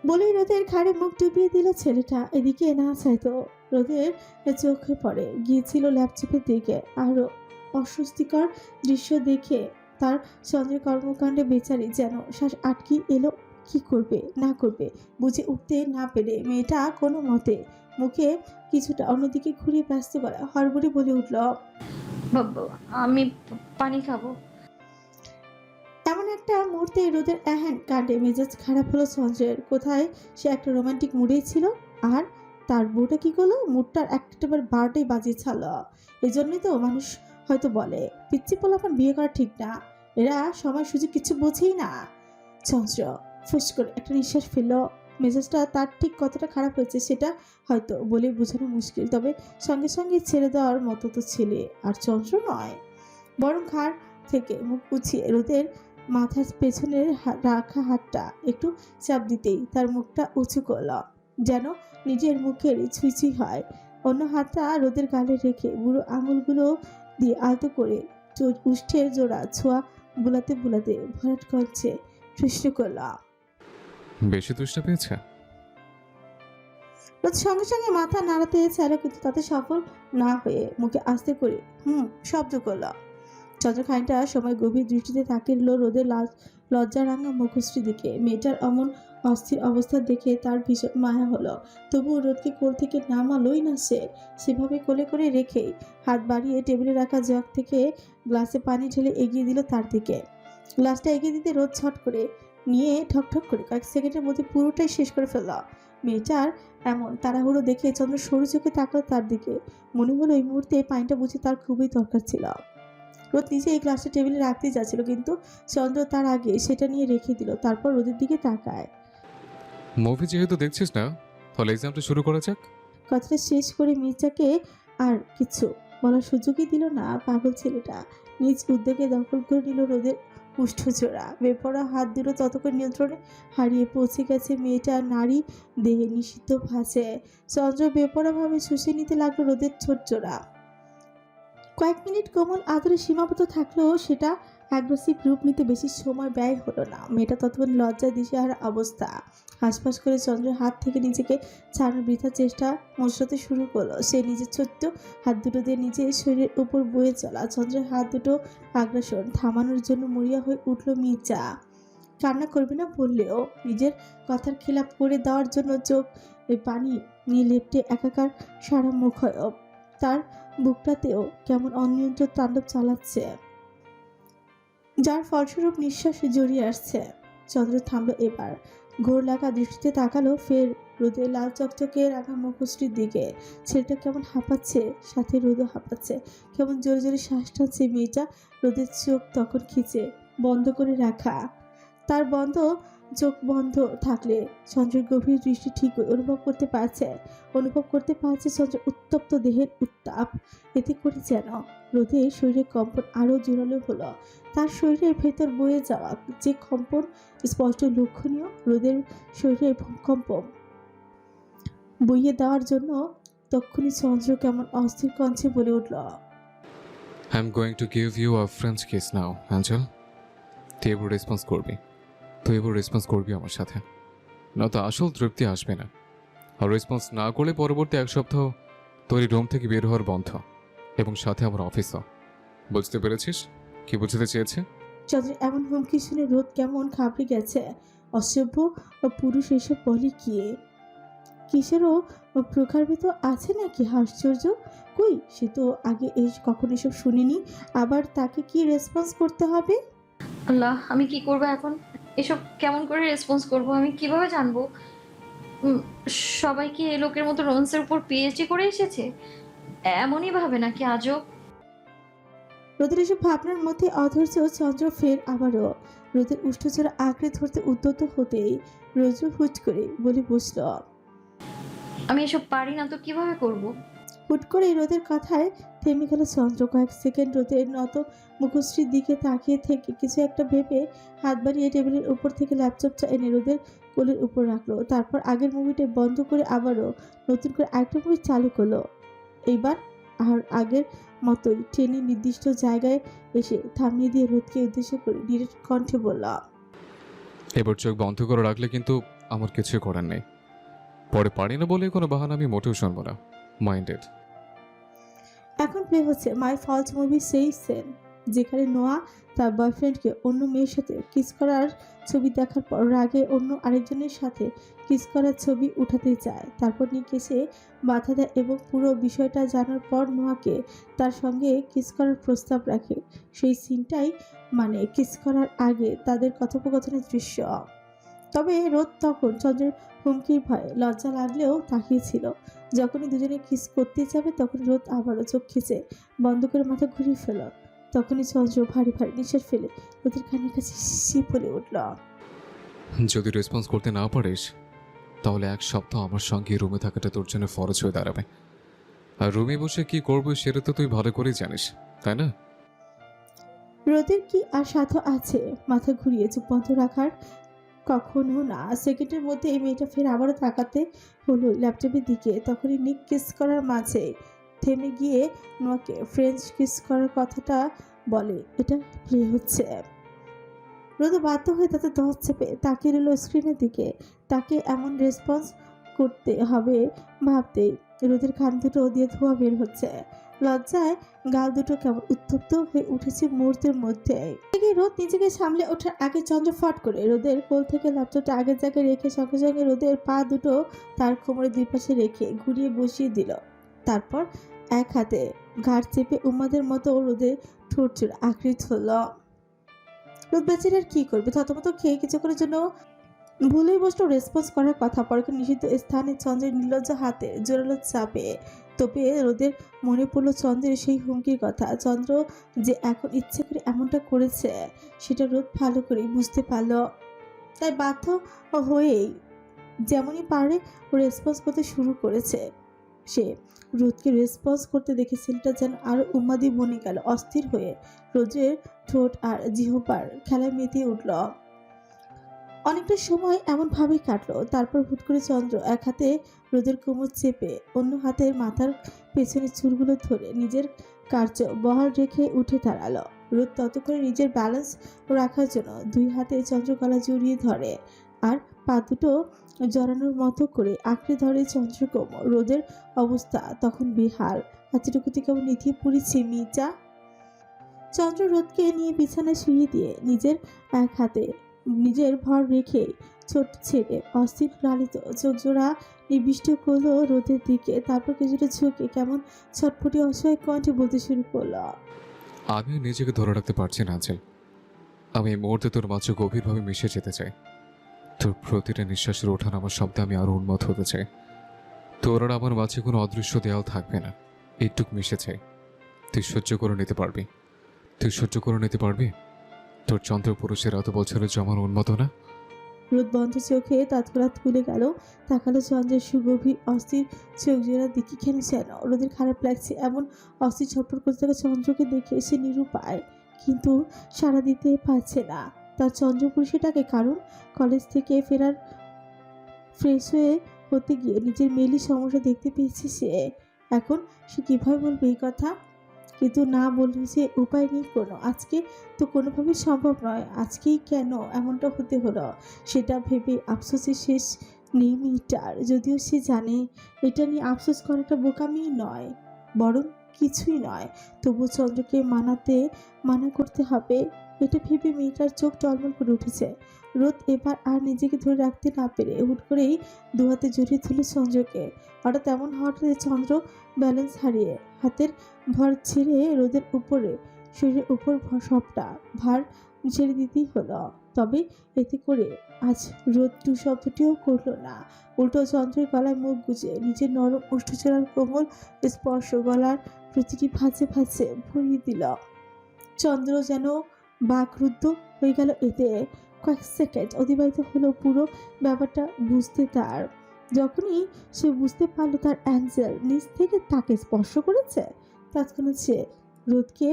বলেই রোদের ঘাড়ে মুখ ডুবিয়ে দিল ছেলেটা। এদিকে না চাইতো রোদের চোখে পড়ে গিয়েছিল ল্যাপটপের দিকে। আরও অস্বস্তিকর দৃশ্য দেখে তার চন্দ্রের কর্মকাণ্ডে বেচারি যেন শ্বাস আটকে এলো। কি করবে না করবে বুঝে উঠতে না পেরে মেয়েটা কোনো মতে মুখে কিছুটা অন্যদিকে ঘুরিয়ে ব্যস্ত করা হড়বড়ে বলে উঠল, আমি পানি খাবো। এমন একটা মুহূর্তে রোদের এহেন কাণ্ডে মেজাজ খারাপ হলো চন্দ্রের। কোথায় সে একটা রোমান্টিক মুডেই ছিল, আর তার বউটা কি করলো মুডটার একটাবার 12টাই বাজিয়ে ছাড়ল। এই জন্যই তো মানুষ হয়তো বলে পিচ্ছি পোলাপান বিয়ে করা ঠিক না, এরা সময় সুযোগ কিছু বোঝেই না। চন্দ্র ফুস করে একটা নিঃশ্বাস ফেলল। মেজাজটা তার ঠিক কতটা খারাপ হয়েছে সেটা হয়তো বলে বোঝানো মুশকিল, তবে সঙ্গে সঙ্গে ছেড়ে দেওয়ার মতো তো ছেলে আর চন্দ্র নয়। বরং ঘাড় থেকে মুখ উঁচিয়ে রোদের মাথার পেছনের রাখা হাতটা একটু চাপ দিতেই তার মুখটা উঁচু করল, যেন নিজের মুখের ছুঁই হয়। অন্য হাতটা রোদের গালে রেখে বুড়ো আঙুলগুলো দিয়ে আলতো করে উষ্ঠের জোড়া ছোঁয়া বুলাতে বুলাতে ভরাট করছে প্রশ্ন করলাম, বেশি তুষ্টা পেয়েছে? রোদ সঙ্গে সঙ্গে মাথা নাড়াতে চাইল, কিন্তু তাতে সফল না হয়ে মুখে আস্তে করে শব্দ করল। চন্দ্র খানিকটা সময় গভীর দৃষ্টিতে তাকিয়ে রোদের লজ্জারাঙা মুখশ্রীর দিকে। মেয়েটার অমন অস্থির অবস্থা দেখে তার ভীষণ মায়া হলো। তবুও রোদকে কোল থেকে নামালোই না সে। সেভাবে কোলে করে রেখেই হাত বাড়িয়ে টেবিলে রাখা জগ থেকে গ্লাসে পানি ঢেলে এগিয়ে দিল তার দিকে। গ্লাসটা এগিয়ে দিতে রোদ ছট করে নিয়ে ঠকঠক করে কয়েক সেকেন্ডের মধ্যে পুরোটাই শেষ করে ফেলল। মেয়েটার এমন তাড়াহুড়ো দেখে চন্দ্র সরু চোখে তাকালো তার দিকে। মনে হলো এই মুহূর্তে পানিটা বুঝি তার খুবই দরকার ছিল। রোদ নিজে এই গ্লাসটা টেবিলে রাখতেই যাচ্ছিল, কিন্তু চন্দ্র তার আগে সেটা নিয়ে রেখে দিল। তারপর রোদের দিকে তাকায়। মুভি যেহেতু দেখছিস না, তাহলে এক্সামটা শুরু করা যাক। কথাটা শেষ করে মির্জাকে আর কিছু বলার সুযোগই দিল না পাগল ছেলেটা। নিজ উদ্যোগে দখল করে নিল রোদের উষ্ঠজোড়া। বেপরা হাত দুটো ততক্ষণ নিয়ন্ত্রণে হারিয়ে পৌঁছে গেছে মেয়েটা নারী দেহে নিষিদ্ধ ভাসে। চন্দ্র বেপরাভাবে শুষে নিতে লাগলো রোদের ছোটজোড়া। কয়েক মিনিট কোমল আদরে সীমাবদ্ধ থাকলেও সেটা অ্যাগ্রেসিভ রূপ নিতে বেশি সময় ব্যয় হলো না। মেয়েটা ততক্ষণ লজ্জায় দিশেহারা অবস্থা। হাসপাস করে চন্দ্রের হাত থেকে নিজেকে ছাড়ানোর বৃথা চেষ্টা মশরাতে শুরু করলো। সে নিজের ছোট্ট হাত দুটো দিয়ে নিজের শরীরের উপর বয়ে চলা চন্দ্রের হাত দুটো আগ্রাসন থামানোর জন্য মরিয়া হয়ে উঠল মির্জা। কান্না করবে না বললেও নিজের কথার খেলাপ করে দেওয়ার জন্য চোখ পানি নিয়ে লেপটে একাকার সারা মুখ হয়। তার বুকটাতেও কেমন অনিয়ন্ত্রিত তাণ্ডব চালাচ্ছে, যার ফলস্বরূপ নিঃশ্বাস জড়িয়ে আসছে। চন্দ্র থামলো এবার। ঘোর লাগা দৃষ্টিতে তাকালো ফের রোদে লাল চকচকে রাখা মুখশ্রীর দিকে। ছেলেটা কেমন হাঁপাচ্ছে, সাথে রোদও হাঁপাচ্ছে। কেমন জোরে জোরে শ্বাস টানছে মেয়েটা। রোদের চোখ তখন খিচে বন্ধ করে রাখা। তার চোখ বন্ধ থাকলে চন্দ্রের গভীর দৃষ্টি ঠিক অনুভব করতে পারছে চন্দ্রের উত্তপ্ত দেহের উত্তাপ। এতে করে যেন রোদের শরীরে কম্পন আরও জোরালো হলো। তার শরীরের ভেতর বয়ে যাওয়া যে কম্পন স্পষ্ট লক্ষণীয়। রোদের শরীরের ভূকম্প বইয়ে দেওয়ার জন্য তখনই চন্দ্র কেমন অস্থির কণ্ঠে বলে উঠল, I am going to give you a French kiss now angel. তুই এবার রেসপন্স করবি আমার সাথে, না তো আসল তৃপ্তি আসবে না। আর রেসপন্স না করলে পরবর্তী 1 সপ্তাহ তোর এই রুম থেকে বের হওয়ার বন্ধ, এবং সাথে আমার অফিসও। বুঝতে পেরেছিস কি বুঝতে চেয়েছে? চন্দ্রের এমন হুমকি শুনে রোদ কেমন ঘাবড়ে গেছে। অসভ্য ও পুরুষ এসব বলে কি? কিসেরও প্রকারভেদ আছে নাকি? আশ্চর্য! কই, সে তো আগে কখনো এসব শুনিনি। আবার তাকে কি রেসপন্স করতে হবে? আল্লাহ, আমি কি করবো এখন? এসব কেমন করে রেসপন্স করব? আমি কিভাবে জানবো? সবাই কি এই লোকের মতো রোন্সের উপর পিএইচডি করে এসেছে? এমনই ভাবে নাকি আজব? রোদের এসব ভাবনার মধ্যে অধৈর্য চন্দ্র ফের আবারও রোদের উষ্ঠজোড়া আঁকড়ে ধরতে উদ্যত হতেই রোজ হুট করে বলে বসল, আমি এসব পারি না তো কিভাবে করব? হুট করে রোদের কথায় থেমে গেল চন্দ্র। কয়েক সেকেন্ড রোদের নত মুখশ্রীর দিকে তাকিয়ে থেকে কিছু একটা ভেবে হাত বাড়িয়ে টেবিলের উপর থেকে ল্যাপটপটা এনে রোদের কোলের উপর রাখলো। তারপর আগের মুভিটা বন্ধ করে আবারও নতুন করে আরেকটা মুভি চালু করলো। এইবার আর আগের মতোই ট্রেনের নির্দিষ্ট জায়গায় এসে থামিয়ে দিয়ে রোদকে উদ্দেশ্য করে ডিরেক্ট কণ্ঠে বলল, এবার চোখ বন্ধ করে রাখলে কিন্তু আমার কিছু করার নেই। পরে পারি না বলে কোনো বাহানা আমি মোটেও শুনবো না। মাইন্ডেড। এখন প্লে হচ্ছে মাই ফলস মুভি সেই সেন, যেখানে নোয়া তার বয়ফ্রেন্ডকে অন্য মেয়ের সাথে কিস করার ছবি দেখার পর রাগে অন্য আরেকজনের সাথে কিস করার ছবি উঠাতে চায়। তারপর নিকে সে বাধা দেয় এবং পুরো বিষয়টা জানার পর নোয়াকে তার সঙ্গে কিস করার প্রস্তাব রাখে। সেই সিনটাই মানে কিস করার আগে তাদের কথোপকথনের দৃশ্য। তবে রোদ তখন চন্দ্রের হুমকির ভয়ে লজ্জা লাগলেও তাকিয়েছিল। যখনই দুজনে কিস করতে যাবে তখন রোদ আবারও চোখ খিচে বন্ধ করে মাথা ঘুরিয়ে ফেল। তখনই চন্দ্র ভারী ভারী নিঃশ্বাস ফেলে রোদের কানের কাছে সি বলে উঠল, যদি রেসপন্স করতে না পারিস তাহলে 1 সপ্তাহ আমার সঙ্গে রুমে থাকাটা তোর জন্য ফরজ হয়ে দাঁড়াবে। আর রুমে বসে কি করবো সেটা তো তুই ভালো করেই জানিস, তাই না? রোদের কি আর সাধ্য আছে মাথা ঘুরিয়ে চুপ বন্ধ রাখার? কখনো না। সেকেন্ডের মধ্যে এই মেয়েটা ফের আবারও তাকাতে হলো ল্যাপটপের দিকে। তখনই নিক কিস করার মাঝে থেমে গিয়ে নোয়াকে ফ্রেঞ্চ কিস করার কথাটা বলে। এটা প্লে হচ্ছে। রোদ বাধ্য হয়ে তাতে দশ চেপে তাকিয়ে রইল স্ক্রিনের দিকে। তাকে এমন রেসপন্স করতে হবে ভাবতেই রোদের কান দুটো দিয়ে ধোঁয়া বের হচ্ছে। লজ্জায় গাল দুটো কেমন উত্তপ্ত হয়ে উঠেছে মুহূর্তের মধ্যে। রোদ নিজেকে সামলে ওঠার আগে চন্দ্র ফট করে রোদের কোল থেকে ল্যাপটপটা আগের জায়গায় রেখে সঙ্গে সঙ্গে রোদের পা দুটো তার কোমরের দুই পাশে রেখে ঘুরিয়ে বসিয়ে দিল। তারপর এক হাতে ঘাড় চেপে উম্মাদের মতো রোদের ঠোঁট চুড় আঁকড়ে ধরল। রোদ বেচারি আর কি করবে? থতমত খেয়ে কিছুক্ষণের জন্য ভুলেই বসলো রেসপন্স করার কথা। পরকে নিষিদ্ধ স্থানে চন্দ্রের নির্লজ্জ হাতে জোরালো চাপে তোপে রোদের মনে পড়লো চন্দ্রের সেই হুমকির কথা। চন্দ্র যে এখন ইচ্ছে করে এমনটা করেছে সেটা রোদ ভালো করেই বুঝতে পারল। তাই বাধ্য হয়েই যেমনই পারে রেসপন্স করতে শুরু করেছে। সে রোদকে রেসপন্স করতে দেখে ছেলেটা যেন আরো উন্মাদি বনে গেল, অস্থির হয়ে রোদের ঠোঁট আর জিহ্বার খেলায় মেতে উঠল। অনেকটা সময় এমনভাবেই কাটলো। তারপর হুট করে চন্দ্র এক হাতে রোদের কোমর চেপে অন্য হাতের মাথার পেছনের চুলগুলো ধরে নিজের কার্য বহাল রেখে উঠে দাঁড়ালো। রোদ ততক্ষণে নিজের ব্যালেন্স রাখার জন্য দুই হাতে চন্দ্র গলা জড়িয়ে ধরে আর পা দুটো জড়ানোর মতো করে আঁকড়ে ধরে চন্দ্র কোমর। রোদের অবস্থা তখন বেহাল, হাতিটুকুতে কেমন নিথিয়ে পড়েছে মির্জা। চন্দ্র রোদকে নিয়ে বিছানায় শুয়ে দিয়ে নিজের এক হাতে নিজের ভর রেখে ছোট ছেড়ে অস্থির লালিত চোখ জোড়া নিবিষ্ট করলো রোদের দিকে। তারপর কিছুটা ঝুঁকে কেমন ছটফটি অসহায় কণ্ঠে বলতে শুরু করলো। আমি নিজেকে ধরে রাখতে পারছি না আঞ্চল। আমি এই মুহূর্তে তোর মাঝে গভীরভাবে মিশে যেতে চাই। তোর প্রতিটা নিঃশ্বাসের ওঠান আমার শব্দে আমি আরো উন্মত হতে চাই। তোর আর আমার মাঝে কোনো অদৃশ্য দেয়াল থাকবে না, এইটুক মিশে চাই। তুই সহ্য করে নিতে পারবি? তুই সহ্য করে নিতে পারবি? তোর চন্দ্রপুরুষের এত বছরের জমার উন্মত না? রোদ বন্ধ চোখে তৎক্ষণাৎ খুলে গেল, তাকালো চন্দ্রের সুগভীর অস্থির চোখ জোড়ার দিকে। কেন যেন রোদের খারাপ লাগছে। এমন অস্থির ছটফট করতে থাকা চন্দ্রকে দেখে সে নিরুপায়, কিন্তু সাড়া দিতে পারছে না তার চন্দ্রপুরুষটাকে। কারণ কলেজ থেকে ফেরার ফ্রেশ হতে গিয়ে নিজের মেলি সমস্যা দেখতে পেয়েছে সে। এখন সে কীভাবে বলবে এই কথা? কিন্তু না বললে যে উপায় নেই কোনো। আজকে তো কোনোভাবেই সম্ভব নয়। আজকেই কেন এমনটা হতে হলো সেটা ভেবে আফসোসের শেষ নেই মেয়েটার। যদিও সে জানে এটা নিয়ে আফসোস করাটা বোকামি নয়, বরং কিছুই নয়। তবু চন্দ্রকে মানা করতে হবে, এটা ভেবে মেয়েটার চোখ টলমল করে উঠেছে। রোদ এবার আর নিজেকে ধরে রাখতে না পেরে হুট করেই দুহাতে জড়িয়ে ধরল চন্দ্রকে। হঠাৎ এমন হওয়াতে চন্দ্র ব্যালেন্স হারিয়ে হাতের ভর ছেড়ে রোদের উপরে শরীরের উপর সবটা ভার ছেড়ে দিতেই হলো। তবে এতে করে আজ রোদ টু শব্দটিও করলো না, উল্টো চন্দ্রের গলায় মুখ গুজে নিজের নরম উষ্ঠচড়ার কোমল স্পর্শ গলার প্রতিটি ভাঁজে ভাঁজে ভরিয়ে দিল। চন্দ্র যেন বাকরুদ্ধ হয়ে গেল। এতে কয়েক সেকেন্ড অতিবাহিত হলো পুরো ব্যাপারটা বুঝতে তার। যখনই সে বুঝতে পারলো তার অ্যাঞ্জেল নিচ থেকে তাকে স্পর্শ করেছে, তৎক্ষণাৎ সে রোদকে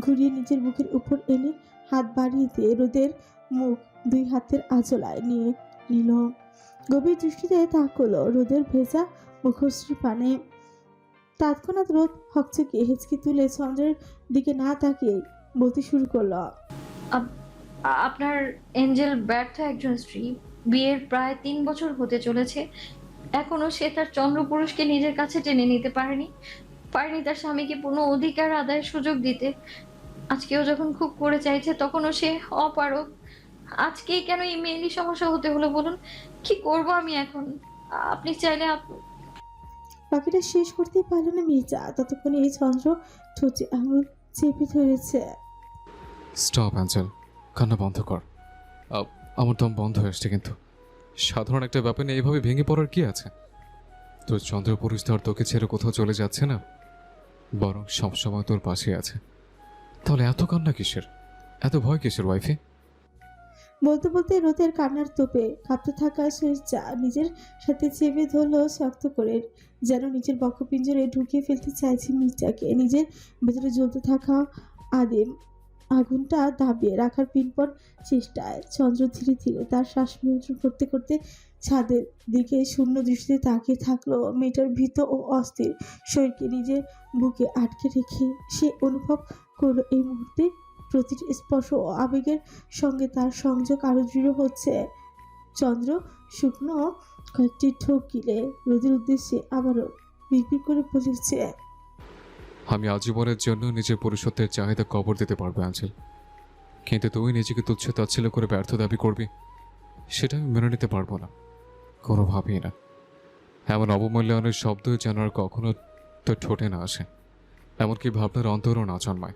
ঘুরিয়ে নিজের বুকের উপর এনে হাত বাড়িয়ে দিয়ে রোদের মুখ দুই হাতের আঁচলায় নিয়ে নিল। গভীর দৃষ্টিতে তাকলো রোদের ভেজা মুখশ্রী পানে। তৎক্ষণাৎ রোদ হকচকে হেঁচকি তুলে চন্দ্রের দিকে না তাকিয়ে বলতে শুরু করলো। আপনার এঞ্জেল ব্যর্থ একজন স্ত্রী। বিয়ের প্রায় 3 বছর হতে চলেছে, এখনো সে তার চন্দ্রপুরুষকে নিজের কাছে টেনে নিতে পারেনি তার স্বামীকে পূর্ণ অধিকার আদায়ের সুযোগ দিতে। আজকেও যখন খুব করে চাইছে তখনও সে অপারগ। আজকেই কেন এই মেয়েলি সমস্যা হতে হলো বলুন? কি করব আমি এখন? আপনি চাইলে বাকিটা শেষ করতেই পারল না মির্জা। ততক্ষণে এই চন্দ্র ঠোঁটে আঙুল চেপে ধরেছে। স্টপ অ্যাঞ্জেল, কান্না বন্ধ কর। আমার দম বন্ধ হয়ে আসছে। কিন্তু সাধারণ একটা ব্যাপার নিয়ে এইভাবে ভেঙে পড়ার কি আছে? তোর চন্দ্রপুরুষ তো আর তোকে ছেড়ে কোথাও চলে যাচ্ছে না, বরং সবসময় তোর পাশে আছে। তাহলে এত কান্না কিসের, এত ভয় কিসের ওয়াইফে? বলতে বলতে রোদের কান্নার তোপে কাঁপতে থাকা শরীরটা নিজের সাথে চেপে ধরলো শক্ত করে, যেন নিজের বক্ষপিঞ্জরে ঢুকিয়ে ফেলতে চাইছে মির্জাকে। নিজের ভেতরে জ্বলতে থাকা আদিম আগুনটা দাবিয়ে রাখার পিনপন চেষ্টায় চন্দ্র ধীরে ধীরে তার শ্বাস নিয়ন্ত্রণ করতে করতে ছাদের দিকে শূন্য দৃষ্টিতে তাকিয়ে থাকলো। মেয়েটার ভীত ও অস্থির শরীরকে নিজের বুকে আটকে রেখে সে অনুভব করলো এই মুহূর্তে প্রতিটি স্পর্শ ও আবেগের সঙ্গে তার সংযোগ আরো দৃঢ় হচ্ছে। চন্দ্র শুকনো কয়েকটি ঢোক গিলে রোদের উদ্দেশ্যে আবারও বিড়বিড় করে বলেছে, আমি আজীবনের জন্য নিজের পুরুষত্বের চাহিদা কবর দিতে পারবো অ্যাঞ্জেল, কিন্তু তুই নিজেকে তুচ্ছ তাচ্ছিল্য করে ব্যর্থ দাবি করবি, সেটা আমি মেনে নিতে পারবো না, কোনোভাবেই না। এমন অবমূল্যায়নের শব্দ যেন আর কখনো তোর ঠোঁটে না আসে, এমনকি ভাবনার অন্তরও না জন্মায়।